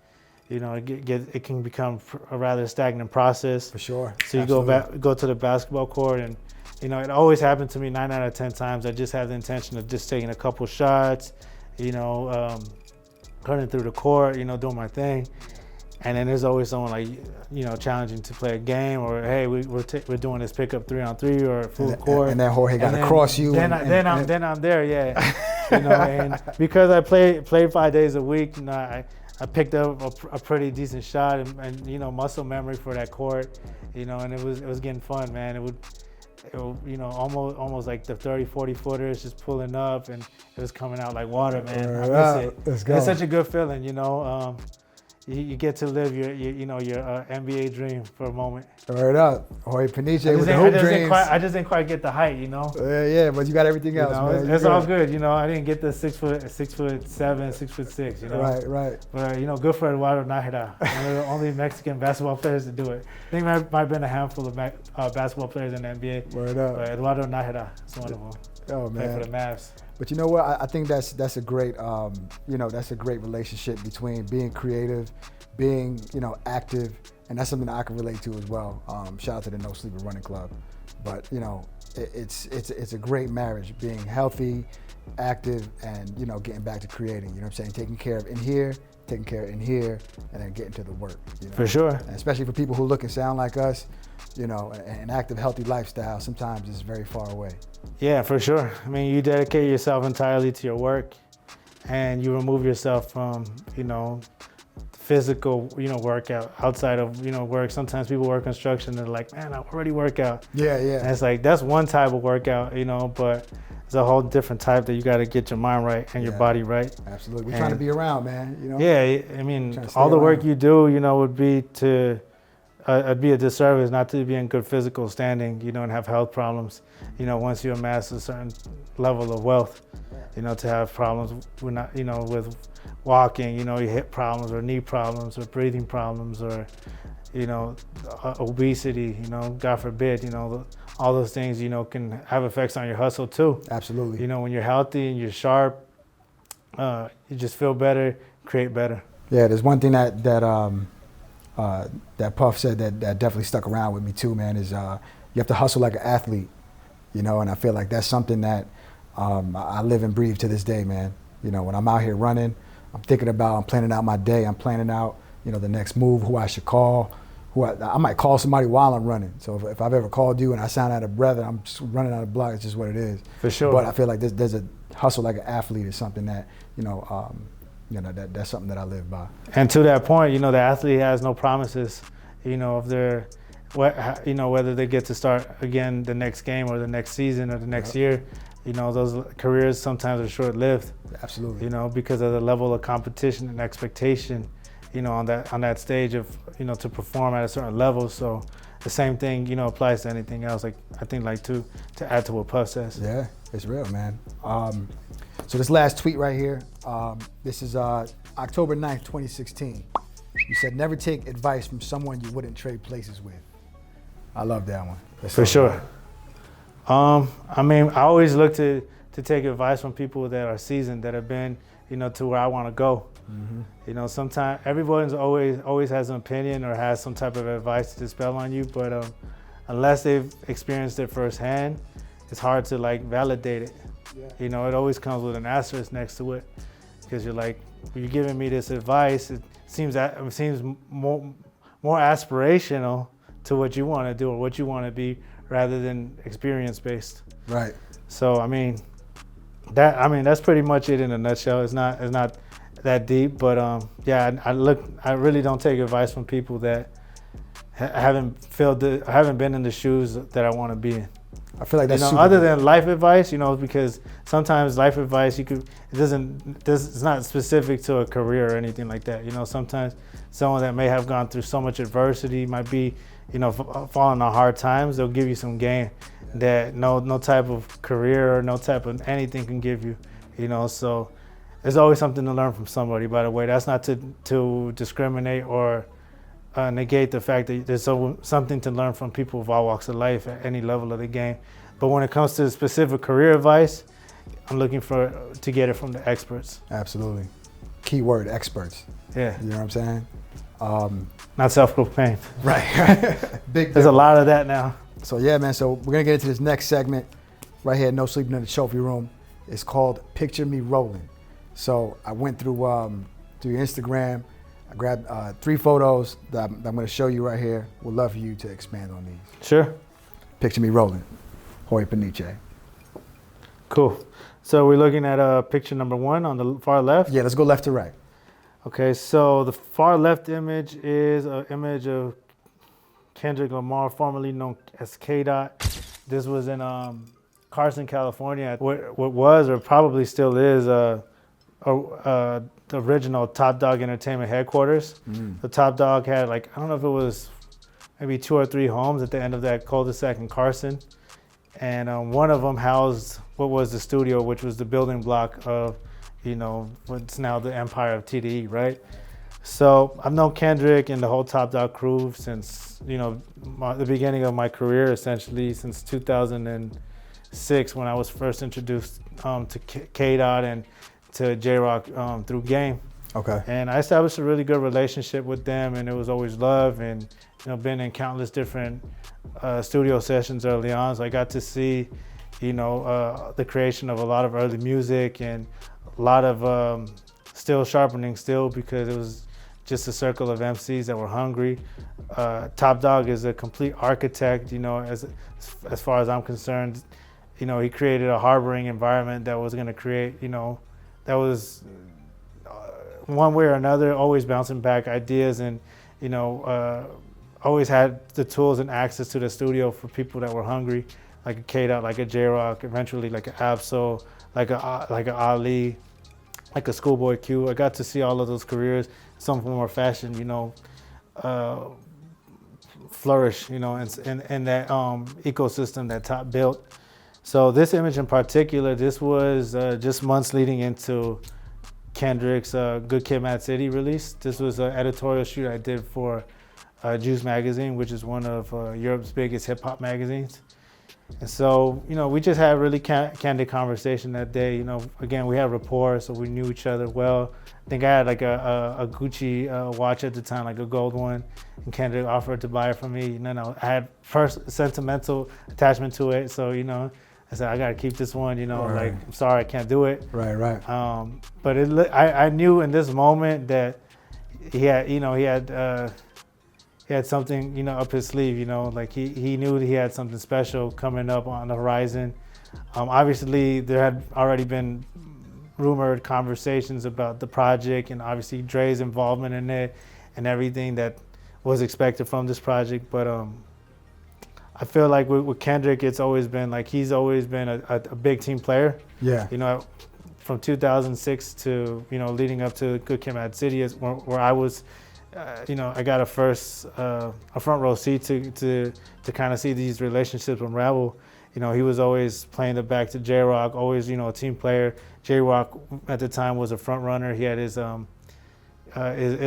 you know, it can become a rather stagnant process. For sure. So you go to the basketball court, and, you know, it always happened to me 9 out of 10 times. I just have the intention of just taking a couple shots, you know, running through the court, you know, doing my thing. And then there's always someone like, you know, challenging to play a game, or hey, we're doing this pickup 3-on-3 or full court. And then Jorge got to cross you. Then I'm there, yeah. You know, and because I play 5 days a week, you know, I picked up a pretty decent shot and you know, muscle memory for that court, you know, and it was getting fun, man. It would, you know, almost like the 30, 40 footers just pulling up, and it was coming out like water, man. I miss it. Let's go. It's such a good feeling, you know. You get to live your NBA dream for a moment. Word up, Jorge Peniche with the hoop dreams. I just didn't quite get the height, you know. Yeah, but you got everything else, man. It's all good, you know. I didn't get the 6'7", 6'6", you know. Right. But you know, good for Eduardo Nájera, one of the only Mexican basketball players to do it. I think there might have been a handful of basketball players in the NBA. Word up. But Eduardo Nájera is one of them. Oh man. Played for the Mavs. But you know what? I think that's a great, that's a great relationship between being creative, being, active, and that's something that I can relate to as well. Shout out to the No Sleeper Running Club. But, it's a great marriage, being healthy, active, and, getting back to creating, you know what I'm saying? Taking care of in here, taking care of in here, and then getting to the work. For sure. And especially for people who look and sound like us, an active, healthy lifestyle sometimes is very far away. Yeah, for sure. I mean, you dedicate yourself entirely to your work, and you remove yourself from, physical, workout outside of, work. Sometimes people work construction, they're like, man, I already work out. Yeah. And it's like, that's one type of workout, but it's a whole different type that you got to get your mind right and your body right. Absolutely. We're trying to be around, man. Yeah, I mean, all the work you do, would be to, it'd be a disservice not to be in good physical standing, and have health problems, once you amass a certain level of wealth, to have problems with not, with walking, your hip problems or knee problems or breathing problems or, obesity, God forbid, all those things, can have effects on your hustle too. Absolutely. When you're healthy and you're sharp, you just feel better, create better. Yeah, there's one thing that Puff said that definitely stuck around with me too, man, is you have to hustle like an athlete, and I feel like that's something that I live and breathe to this day, man. When I'm out here running, I'm planning out my day, I'm planning out, the next move, who I should call, I might call somebody while I'm running. So if I've ever called you and I sound out of breath and I'm just running out of block, it's just what it is. For sure. But I feel like there's a hustle like an athlete is something that, that's something that I live by. And to that point, the athlete has no promises, if they're, whether they get to start again the next game or the next season or the next year, those careers sometimes are short-lived. Absolutely. Because of the level of competition and expectation, on that stage of, to perform at a certain level. So the same thing, applies to anything else. Like I think to add to what Puff says. Yeah, it's real, man. So this last tweet right here, this is October 9th, 2016. You said, never take advice from someone you wouldn't trade places with. I love that one. For sure. I mean, I always look to take advice from people that are seasoned, that have been, to where I want to go. Mm-hmm. Sometimes everyone's always has an opinion or has some type of advice to dispel on you, but unless they've experienced it firsthand, it's hard to validate it. Yeah. It always comes with an asterisk next to it, because you're like, you're giving me this advice. It seems more aspirational to what you want to do or what you want to be, rather than experience based. Right. So that's pretty much it in a nutshell. It's not that deep, but I really don't take advice from people that haven't been in the shoes that I want to be in. I feel like that's other than life advice, because sometimes life advice it's not specific to a career or anything like that. Sometimes someone that may have gone through so much adversity might be, falling on hard times, they'll give you some game that no type of career or no type of anything can give you, so there's always something to learn from somebody, by the way. That's not to discriminate or negate the fact that there's something to learn from people of all walks of life at any level of the game. But when it comes to specific career advice, I'm looking to get it from the experts. Absolutely. Keyword, experts. Yeah. You know what I'm saying? Not self-proclaimed. Right. There's a lot of that now. So yeah, man, so we're gonna get into this next segment right here, No Sleeping in the Trophy Room. It's called Picture Me Rolling. So I went through your Instagram, I grabbed 3 photos that I'm gonna show you right here. Would love for you to expand on these. Sure. Picture me rolling, Jorge Peniche. Cool. So we're looking at picture number 1 on the far left? Yeah, let's go left to right. Okay, so the far left image is an image of Kendrick Lamar, formerly known as K-Dot. This was in Carson, California. What was, or probably still is, the original Top Dog Entertainment headquarters. The Top Dog had I don't know if it was maybe 2 or 3 homes at the end of that cul-de-sac in Carson. And one of them housed what was the studio, which was the building block of, what's now the empire of TDE, right? So I've known Kendrick and the whole Top Dog crew since, the beginning of my career, essentially, since 2006, 2006 when I was first introduced to K-Dot and to J-Rock through Game. Okay. And I established a really good relationship with them, and it was always love, and been in countless different studio sessions early on. So I got to see, the creation of a lot of early music and a lot of still sharpening still, because it was just a circle of MCs that were hungry. Top Dog is a complete architect, as far as I'm concerned. He created a harboring environment that was going to create, that was one way or another, always bouncing back ideas, and always had the tools and access to the studio for people that were hungry, like a K-Dot, like a J-Rock, eventually like an Absol, like a Ali, like a Schoolboy Q. I got to see all of those careers, some form or fashion, flourish, in that ecosystem that Top built. So this image in particular, this was just months leading into Kendrick's Good Kid, Mad City release. This was an editorial shoot I did for Juice Magazine, which is one of Europe's biggest hip hop magazines. And so, we just had a really candid conversation that day. Again, we had rapport, so we knew each other well. I think I had like a Gucci watch at the time, like a gold one, and Kendrick offered to buy it for me. I had first sentimental attachment to it, so I said I gotta keep this one. Right. Like I'm sorry I can't do it. Right. But I knew in this moment that he had something up his sleeve. Like he knew that he had something special coming up on the horizon. Obviously there had already been rumored conversations about the project, and obviously Dre's involvement in it and everything that was expected from this project. But I feel like with Kendrick, it's always been like he's always been a big team player. Yeah. From 2006 to leading up to Good Kid, Mad City, is where I was. I got a front row seat to kind of see these relationships unravel. He was always playing the back to J-Rock, always a team player. J-Rock at the time was a front runner. He had his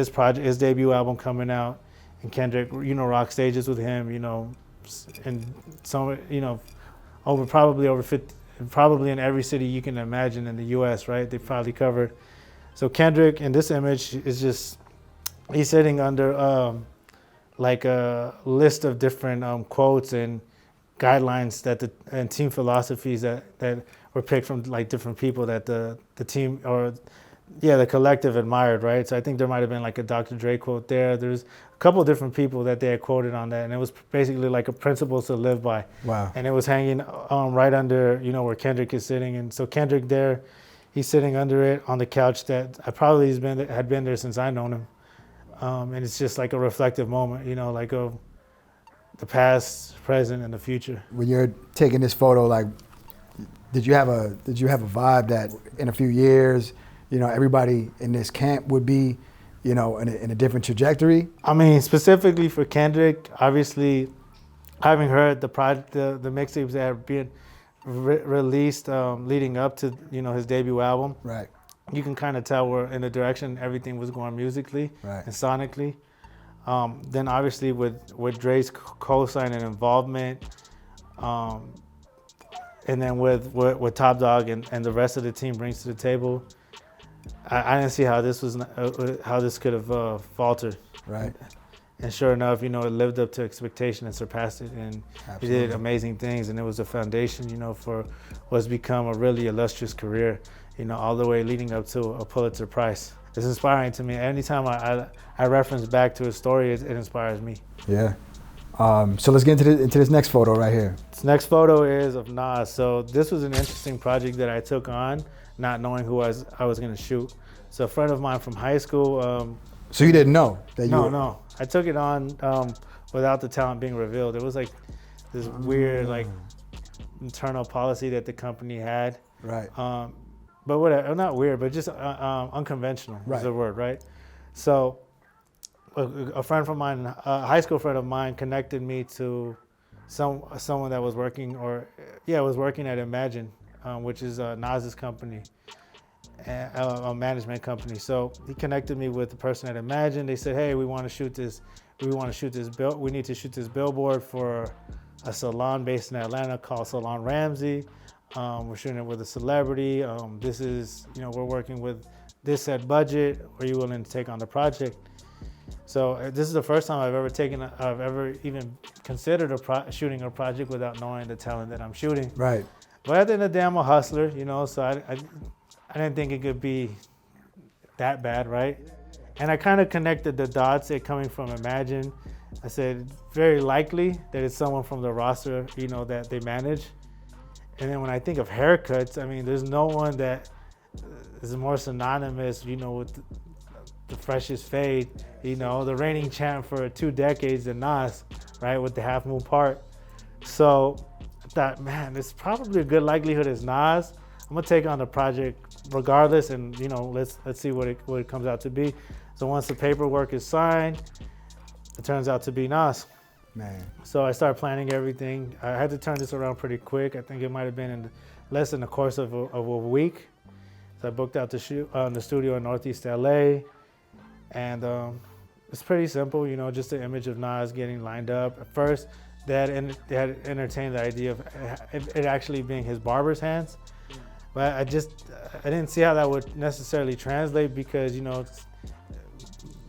project, his debut album coming out, and Kendrick rock stages with him. And some probably over 50, probably in every city you can imagine in the U.S. Right? They probably covered. So Kendrick in this image is just. He's sitting under like a list of different quotes and guidelines and team philosophies that were picked from like different people that the team or the collective admired, right? So I think there might have been like a Dr. Dre quote there. There's a couple of different people that they had quoted on that, and it was basically like a principles to live by. Wow. And it was hanging right under where Kendrick is sitting, and so Kendrick there, he's sitting under it on the couch that had been there since I known him. And it's just like a reflective moment, like of the past, present, and the future. When you're taking this photo, like, did you have a vibe that in a few years, everybody in this camp would be, in a different trajectory? I mean, specifically for Kendrick, obviously, having heard the mixtapes that have been released leading up to his debut album, right? You can kind of tell where in the direction everything was going musically and sonically. Then obviously with Dre's co-sign and involvement, and then with Top Dog and the rest of the team brings to the table, I didn't see how this could have faltered. Right. And sure enough, it lived up to expectation and surpassed it, and Absolutely. He did amazing things, and it was a foundation, for what's become a really illustrious career. All the way leading up to a Pulitzer Prize. It's inspiring to me. Anytime I reference back to his story, it inspires me. Yeah. So let's get into this next photo right here. This next photo is of Nas. So this was an interesting project that I took on, not knowing who I was going to shoot. So a friend of mine from high school. So you didn't know that you? No. I took it on without the talent being revealed. It was like this weird internal policy that the company had. Right. But whatever, not weird, but just unconventional is the word, right? So a friend from mine, a high school friend of mine, connected me to someone that was working at Imagine, which is Nas's company, a management company. So he connected me with the person at Imagine. They said, hey, we need to shoot this billboard for a salon based in Atlanta called Salon Ramsey. We're shooting it with a celebrity. This is, we're working with this set budget. Are you willing to take on the project? So this is the first time I've ever even considered shooting a project without knowing the talent that I'm shooting. Right. But at the end of the day, I'm a hustler, so I didn't think it could be that bad, right? And I kind of connected the dots, coming from Imagine. I said, very likely that it's someone from the roster, that they manage. And then when I think of haircuts, I mean, there's no one that is more synonymous, with the freshest fade, the reigning champ for 2 decades than Nas, right, with the half moon part. So I thought, man, it's probably a good likelihood it's Nas. I'm gonna take on the project regardless, and let's see what it comes out to be. So once the paperwork is signed, it turns out to be Nas. Man. So I started planning everything. I had to turn this around pretty quick. I think it might have been in less than the course of a week. So I booked out the studio in Northeast LA, and it's pretty simple. Just the image of Nas getting lined up. At first, they had entertained the idea of it actually being his barber's hands, but I didn't see how that would necessarily translate because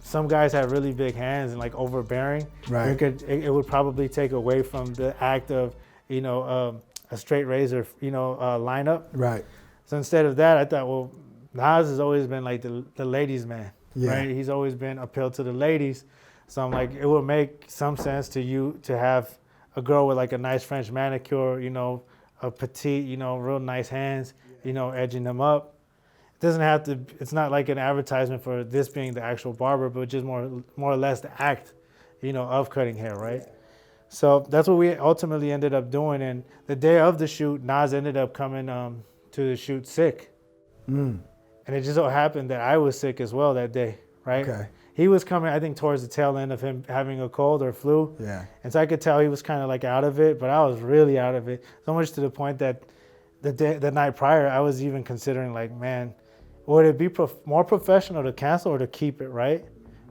some guys have really big hands and like overbearing. Right. It would probably take away from the act of a straight razor lineup. Right. So instead of that, I thought, well, Nas has always been like the ladies' man. Yeah. Right. He's always been appealed to the ladies. So I'm like, it would make some sense to you to have a girl with like a nice French manicure, a petite, real nice hands, edging them up. It doesn't have to, it's not like an advertisement for this being the actual barber, but just more or less the act, of cutting hair, right? So that's what we ultimately ended up doing. And the day of the shoot, Nas ended up coming to the shoot sick. And it just so happened that I was sick as well that day, right? Okay. He was coming, I think, towards the tail end of him having a cold or flu. Yeah. And so I could tell he was kind of like out of it, but I was really out of it. So much to the point that the night prior, I was even considering like, man, would it be more professional to cancel or to keep it, right?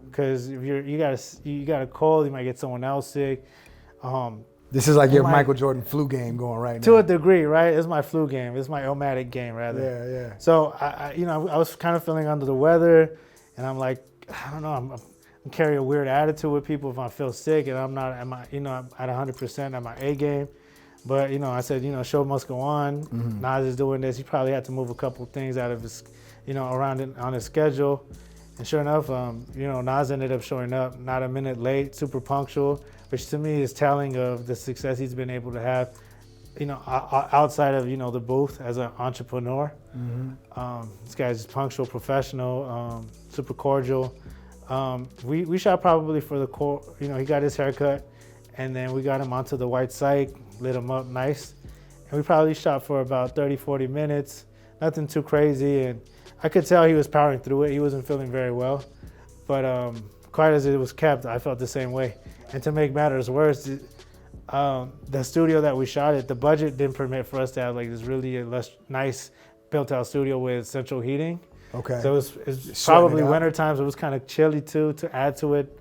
Because if you got a cold, you might get someone else sick. This is like your Michael Jordan flu game going right now. To a degree, right? It's my flu game. It's my Illmatic game, rather. Yeah, yeah. So I was kind of feeling under the weather, and I'm like, I don't know, I'm carrying a weird attitude with people if I feel sick, and I'm not at 100% at my A game. But I said, show must go on. Mm-hmm. Nas is doing this. He probably had to move a couple things out of his, around on his schedule. And sure enough, Nas ended up showing up, not a minute late, super punctual, which to me is telling of the success he's been able to have, outside of, the booth as an entrepreneur. Mm-hmm. This guy's just punctual, professional, super cordial. We shot probably for the core, he got his haircut, and then we got him onto the white site, lit him up nice. And we probably shot for about 30, 40 minutes, nothing too crazy. And I could tell he was powering through it. He wasn't feeling very well, but quite as it was kept, I felt the same way. And to make matters worse, the studio that we shot at, the budget didn't permit for us to have like this really nice built-out studio with central heating. Okay. So it's probably winter times. It was kind of chilly too to add to it.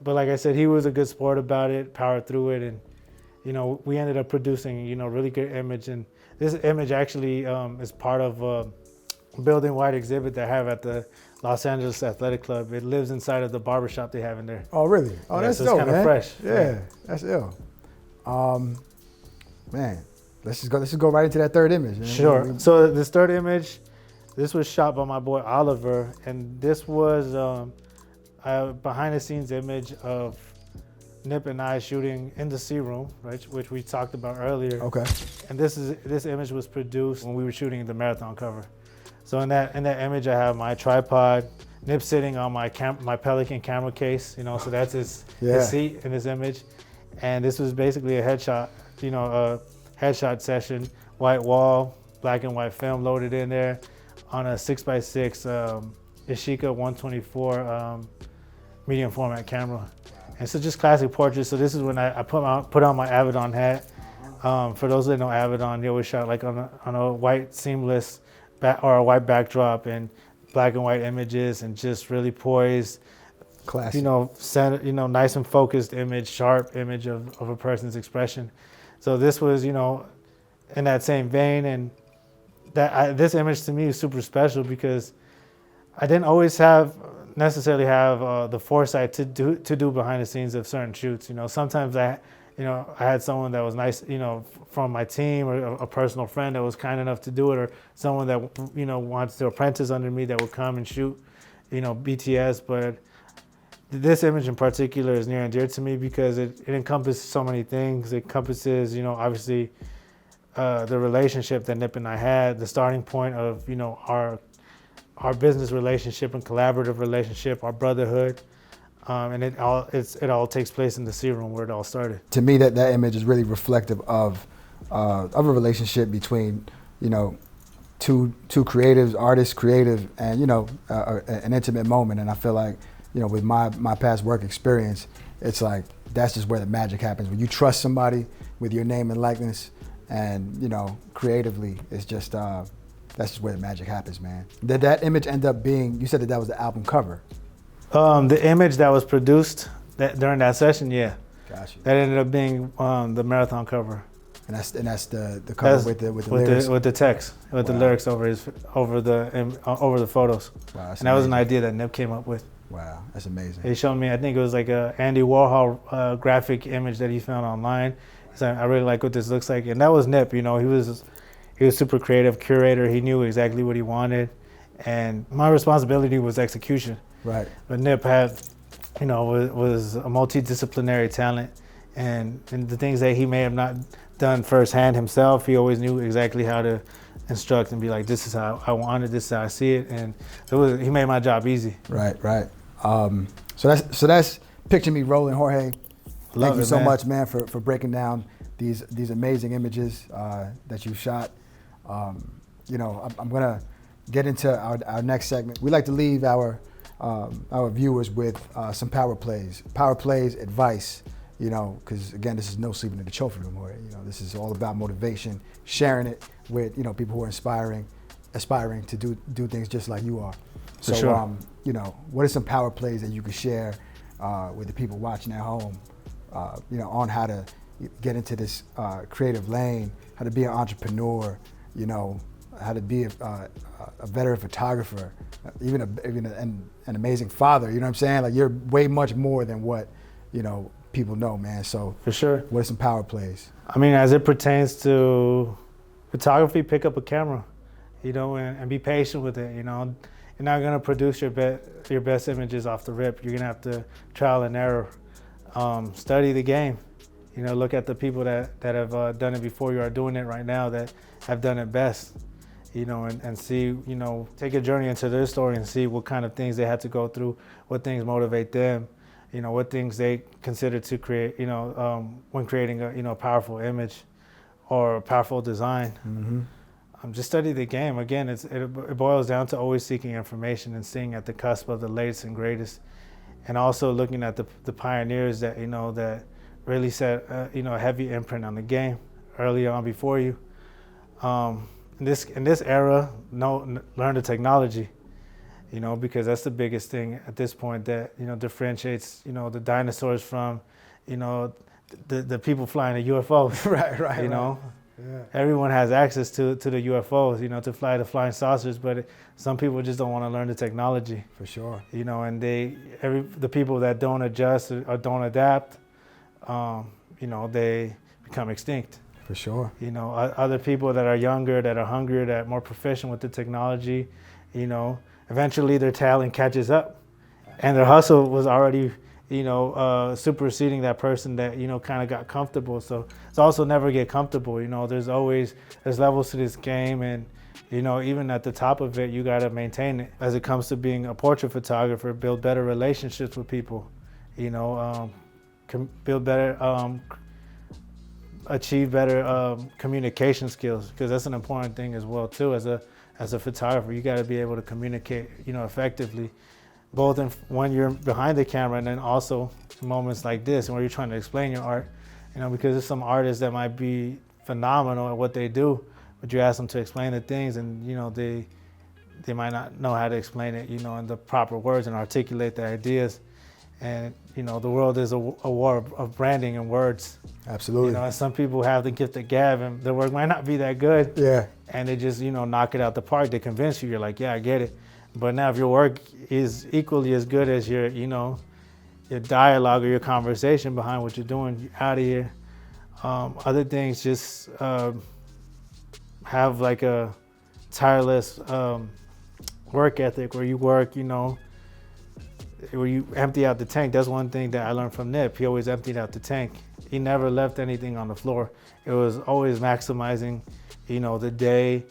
But like I said, he was a good sport about it, powered through it, and we ended up producing really good image. And this image actually is part of a building-wide exhibit they have at the Los Angeles Athletic Club. It lives inside of the barbershop they have in there. Oh, really? Oh, yeah, that's so dope, it's kind man. of fresh. Yeah, that's ill. Man, let's just go right into that third image. Man. Sure. So this third image, this was shot by my boy Oliver, and this was a behind-the-scenes image of Nip and I shooting in the C room, right, which we talked about earlier. Okay. And this image was produced when we were shooting the marathon cover. So in that image, I have my tripod, Nip sitting on my Pelican camera case, so that's his seat in this image. And this was basically a headshot, a headshot session, white wall, black and white film loaded in there on a 6x6 Yashica 124 medium format camera. And so just classic portraits. So this is when I put on my Avedon hat. For those that know Avedon, they always shot like on a white seamless or a white backdrop and black and white images, and just really poised, classic. Nice and focused image, sharp image of a person's expression. So this was, you know, in that same vein, and this image to me is super special because I didn't always necessarily have the foresight to do behind the scenes of certain shoots. You know, sometimes I had someone that was nice, you know, from my team, or a personal friend that was kind enough to do it, or someone that, you know, wants to apprentice under me that would come and shoot, you know, BTS. But this image in particular is near and dear to me because it encompasses so many things. It encompasses, you know, obviously the relationship that Nip and I had, the starting point of, you know, our business relationship and collaborative relationship, our brotherhood. And it all takes place in the C room where it all started. To me, that image is really reflective of a relationship between, you know, two creatives, artists, creative, and, you know, an intimate moment. And I feel like, you know, with my past work experience, it's like that's just where the magic happens. When you trust somebody with your name and likeness, and, you know, creatively, it's just that's just where the magic happens, man. Did that image end up being? You said that was the album cover. The image that was produced during that session, yeah. Gotcha. That ended up being the marathon cover. And that's the cover with the lyrics. With the text, with the lyrics over the photos. Wow, and that was an idea that Nip came up with. Wow, that's amazing. He showed me, I think it was like a Andy Warhol graphic image that he found online. So I really like what this looks like, and that was Nip. You know, he was super creative curator. He knew exactly what he wanted, and my responsibility was execution. Right. But Nip had, you know, was a multidisciplinary talent, and the things that he may have not done firsthand himself, he always knew exactly how to instruct and be like, this is how I want it, this is how I see it, and he made my job easy. Right. So that's Picture Me Rolling, Jorge. Thank you so much, man, for breaking down these amazing images that you shot. You know, I'm gonna get into our next segment. We like to leave our viewers with some power plays advice. You know, because again, this is no sleeping in the trophy room. Or, you know, this is all about motivation, sharing it with, you know, people who are aspiring to do things just like you are. For sure. You know, what are some power plays that you could share with the people watching at home? You know, on how to get into this creative lane, how to be an entrepreneur, you know, how to be a veteran photographer, even an amazing father. You know what I'm saying? Like, you're way much more than what, you know, people know, man. So for sure, what are some power plays? I mean, as it pertains to photography, pick up a camera, you know, and be patient with it. You know, you're not gonna produce your best images off the rip. You're gonna have to trial and error. Study the game. You know, look at the people that have done it before you, are doing it right now, that have done it best. You know, and see, you know, take a journey into their story and see what kind of things they had to go through, what things motivate them, you know, what things they consider to create, you know, when creating a powerful image or a powerful design. Mm-hmm. Just study the game. Again, it boils down to always seeking information and staying at the cusp of the latest and greatest, and also looking at the pioneers that, you know, that really set you know, a heavy imprint on the game early on before you. In this era, learn the technology, you know, because that's the biggest thing at this point that, you know, differentiates, you know, the dinosaurs from, you know, the people flying the UFOs. Right. You know, yeah. Everyone has access to the UFOs, you know, to fly the flying saucers, but some people just don't want to learn the technology. For sure. You know, and the people that don't adjust or don't adapt, you know, they become extinct. For sure. You know, other people that are younger, that are hungrier, that are more proficient with the technology, you know, eventually their talent catches up, and their hustle was already, you know, superseding that person that, you know, kind of got comfortable. So it's also never get comfortable. You know, there's levels to this game, and, you know, even at the top of it, you got to maintain it. As it comes to being a portrait photographer, build better relationships with people, you know, build better, achieve better communication skills, because that's an important thing as well too. As a photographer, you got to be able to communicate, you know, effectively, both when you're behind the camera, and then also moments like this where you're trying to explain your art, you know, because there's some artists that might be phenomenal at what they do, but you ask them to explain the things, and, you know, they might not know how to explain it, you know, in the proper words and articulate the ideas. And, you know, the world is a war of branding and words. Absolutely. You know, and some people have the gift of gab and their work might not be that good. Yeah. And they just, you know, knock it out the park. They convince you, you're like, yeah, I get it. But now if your work is equally as good as your, you know, your dialogue or your conversation behind what you're doing, you're out of here. Other things, just have like a tireless work ethic where you work, you know, where you empty out the tank. That's one thing that I learned from Nip. He always emptied out the tank. He never left anything on the floor. It was always maximizing, you know, the day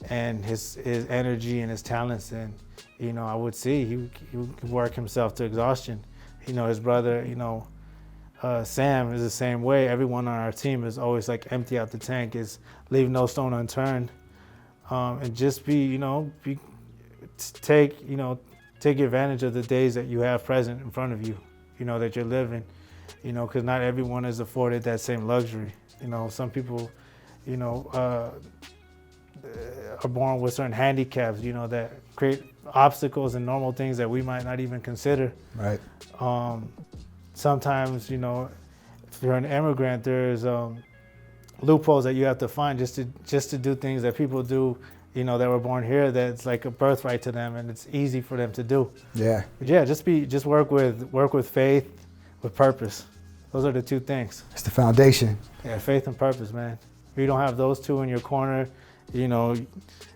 and his energy and his talents. And, you know, I would see he would work himself to exhaustion. You know, his brother, you know, Sam is the same way. Everyone on our team is always like empty out the tank, is leave no stone unturned. And just take advantage of the days that you have present in front of you, you know, that you're living, you know, because not everyone is afforded that same luxury. You know, some people, you know, are born with certain handicaps, you know, that create obstacles and normal things that we might not even consider. Right. Sometimes, you know, if you're an immigrant, there's loopholes that you have to find just to do things that people do, you know, that were born here, that's like a birthright to them and it's easy for them to do. Yeah. But yeah, just work with faith, with purpose. Those are the two things. It's the foundation. Yeah, faith and purpose, man. If you don't have those two in your corner, you know,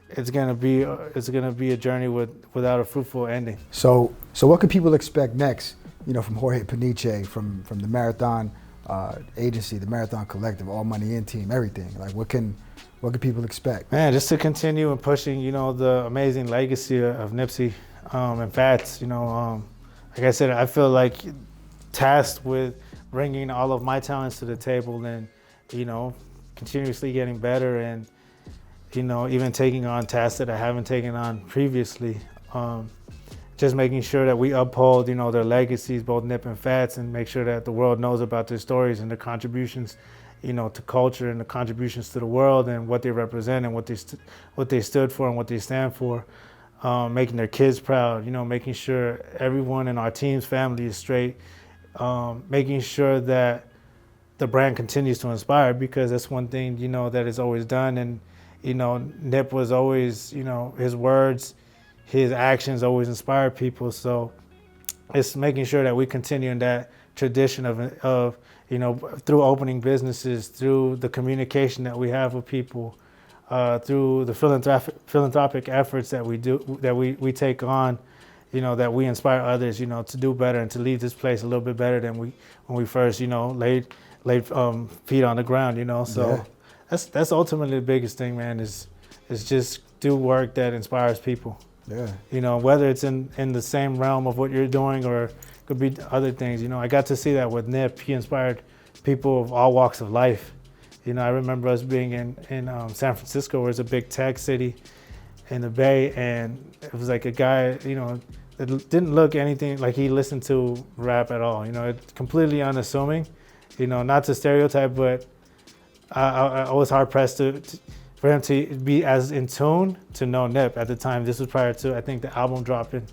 it's gonna be a journey without a fruitful ending. So what can people expect next? You know, from Jorge Peniche, from the Marathon agency, the Marathon Collective, All Money In team, everything. Like, what can people expect? Man, just to continue and pushing, you know, the amazing legacy of Nipsey and Fats. You know, like I said, I feel like tasked with bringing all of my talents to the table and, you know, continuously getting better and, you know, even taking on tasks that I haven't taken on previously. Just making sure that we uphold, you know, their legacies, both Nip and Fats, and make sure that the world knows about their stories and their contributions, you know, to culture and the contributions to the world and what they represent and what they stood for and what they stand for. Making their kids proud, you know, making sure everyone in our team's family is straight. Making sure that the brand continues to inspire, because that's one thing, you know, that is always done. And, you know, Nip was always, you know, his words, his actions always inspire people. So it's making sure that we continue in that tradition of, you know, through opening businesses, through the communication that we have with people, through the philanthropic efforts that we do, that we take on, you know, that we inspire others, you know, to do better and to leave this place a little bit better than when we first, you know, laid feet on the ground, you know. So yeah. That's ultimately the biggest thing, man, is just do work that inspires people. Yeah. You know, whether it's in the same realm of what you're doing or could be other things. You know, I got to see that with Nip. He inspired people of all walks of life. You know, I remember us being in San Francisco, where it's a big tech city in the Bay, and it was like a guy, you know, that didn't look anything like he listened to rap at all. You know, it's completely unassuming. You know, not to stereotype, but I was hard pressed for him to be as in tune to know Nip at the time. This was prior to, I think, the album dropping.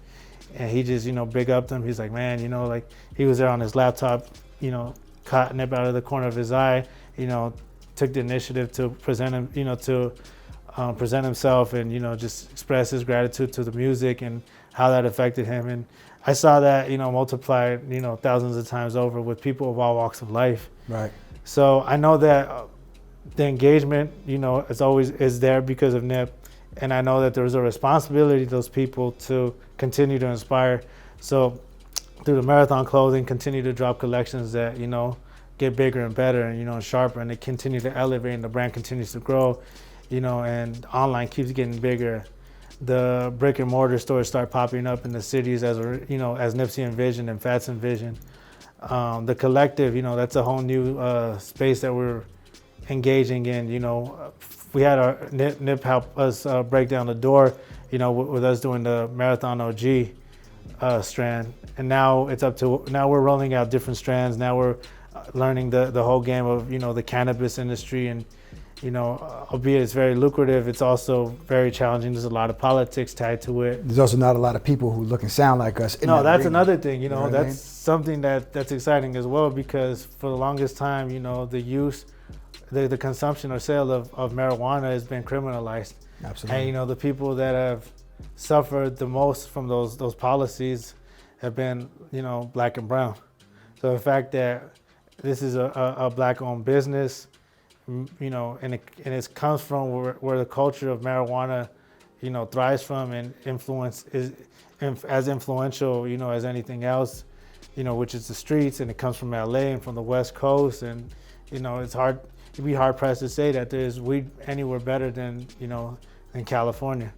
And he just, you know, big upped him. He's like, man, you know, like he was there on his laptop, you know, caught Nip out of the corner of his eye, you know, took the initiative to present him, you know, to present himself and, you know, just express his gratitude to the music and how that affected him. And I saw that, you know, multiplied, you know, thousands of times over with people of all walks of life. Right. So I know that the engagement, you know, is there because of Nip. And I know that there's a responsibility to those people to continue to inspire. So through the Marathon clothing, continue to drop collections that, you know, get bigger and better and, you know, sharper, and they continue to elevate and the brand continues to grow, you know, and online keeps getting bigger. The brick and mortar stores start popping up in the cities as, you know, as Nipsey envisioned and Fats envisioned. The collective, you know, that's a whole new space that we're engaging in. You know, we had our Nip help us break down the door, you know, with us doing the Marathon OG strand. And now we're rolling out different strands. Now we're learning the whole game of, you know, the cannabis industry and, you know, albeit it's very lucrative, it's also very challenging. There's a lot of politics tied to it. There's also not a lot of people who look and sound like us. No, that's another thing, you know, what I mean? that's something that's exciting as well, because for the longest time, you know, the use, the consumption or sale of marijuana has been criminalized. Absolutely. And, you know, the people that have suffered the most from those policies have been, you know, black and brown. So the fact that this is a black-owned business, you know, and it comes from where the culture of marijuana, you know, thrives from, and influence is as influential, you know, as anything else, you know, which is the streets, and it comes from LA and from the West Coast, and, you know, it'd be hard pressed to say that there's weed anywhere better than, you know, in California,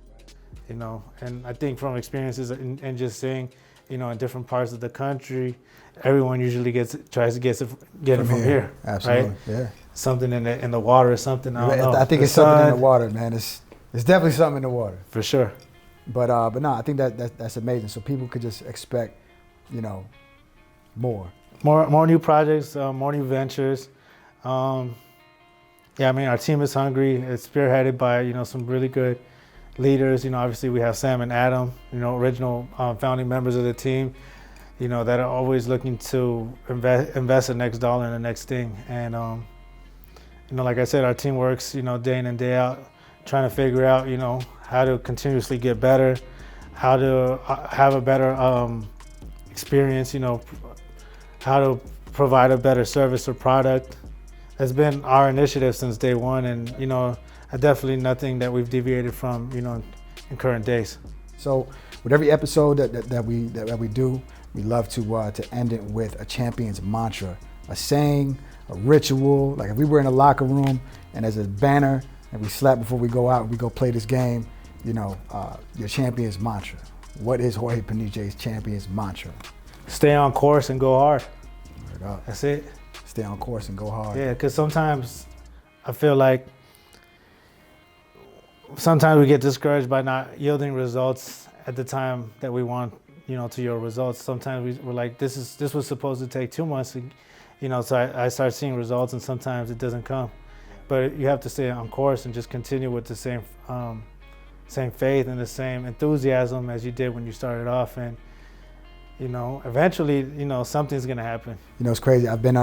you know. And I think from experiences and just seeing, you know, in different parts of the country, everyone usually tries to get it from here. Absolutely, right? yeah. Something in the water or something. I don't know. I think it's something in the water, man. It's definitely something in the water. For sure. But no, I think that's amazing. So people could just expect, you know, more new projects, more new ventures. Yeah, I mean, our team is hungry. It's spearheaded by, you know, some really good leaders. You know, obviously we have Sam and Adam, you know, original founding members of the team, you know, that are always looking to invest the next dollar in the next thing. And, you know, like I said, our team works, you know, day in and day out, trying to figure out, you know, how to continuously get better, how to have a better experience, you know, how to provide a better service or product. Has been our initiative since day one, and, you know, definitely nothing that we've deviated from, you know, in current days. So with every episode that we do, we love to end it with a champion's mantra, a saying, a ritual. Like if we were in a locker room and there's a banner and we slap before we go out and we go play this game, you know, your champion's mantra. What is Jorge Peniche's champion's mantra? Stay on course and go hard. Word up. That's it. Stay on course and go hard. Yeah, because sometimes I feel like we get discouraged by not yielding results at the time that we want, you know, to yield results. Sometimes we're like, this was supposed to take 2 months, you know, so I start seeing results, and sometimes it doesn't come. But you have to stay on course and just continue with the same faith and the same enthusiasm as you did when you started off, and, you know, eventually, you know, something's gonna happen. You know, it's crazy. I've been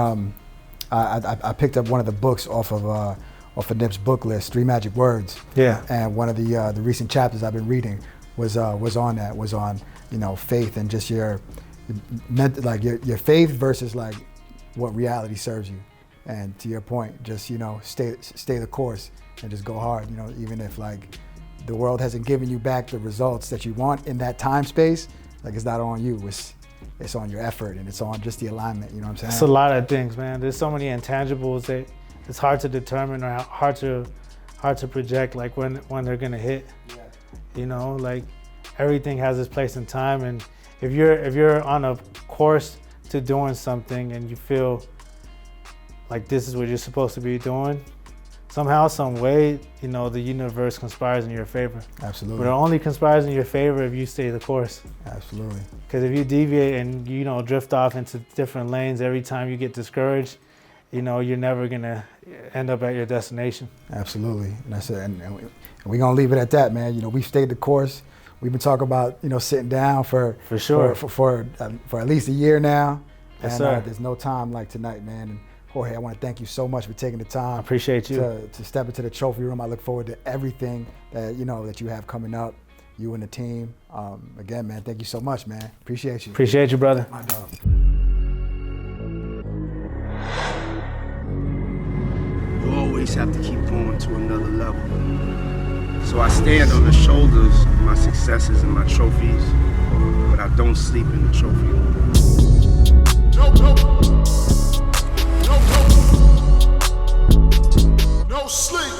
I picked up one of the books off of Nip's book list, 3 Magic Words. Yeah. And one of the recent chapters I've been reading was on, you know, faith and just your faith versus like what reality serves you. And to your point, just, you know, stay the course and just go hard. You know, even if like the world hasn't given you back the results that you want in that time space, like it's not on you. It's on your effort, and it's on just the alignment. You know what I'm saying? It's a lot of things, man. There's so many intangibles that it's hard to determine or hard to project, like when they're gonna hit. Yeah. You know, like everything has its place in time, and if you're on a course to doing something and you feel like this is what you're supposed to be doing, somehow, some way, you know, the universe conspires in your favor. Absolutely. But it only conspires in your favor if you stay the course. Absolutely. Because if you deviate and, you know, drift off into different lanes every time you get discouraged, you know, you're never gonna end up at your destination. Absolutely, and that's it. And we're gonna leave it at that, man. You know, we've stayed the course. We've been talking about, you know, sitting down for sure for at least a year now. Yes, and sir. There's no time like tonight, man. And Jorge, I want to thank you so much for taking the time. I appreciate you. To step into the trophy room. I look forward to everything that, you know, that you have coming up, you and the team. Again, man, thank you so much, man. Appreciate you. Appreciate you, brother. My dog. You always have to keep going to another level. So I stand on the shoulders of my successes and my trophies, but I don't sleep in the trophy room. No sleep.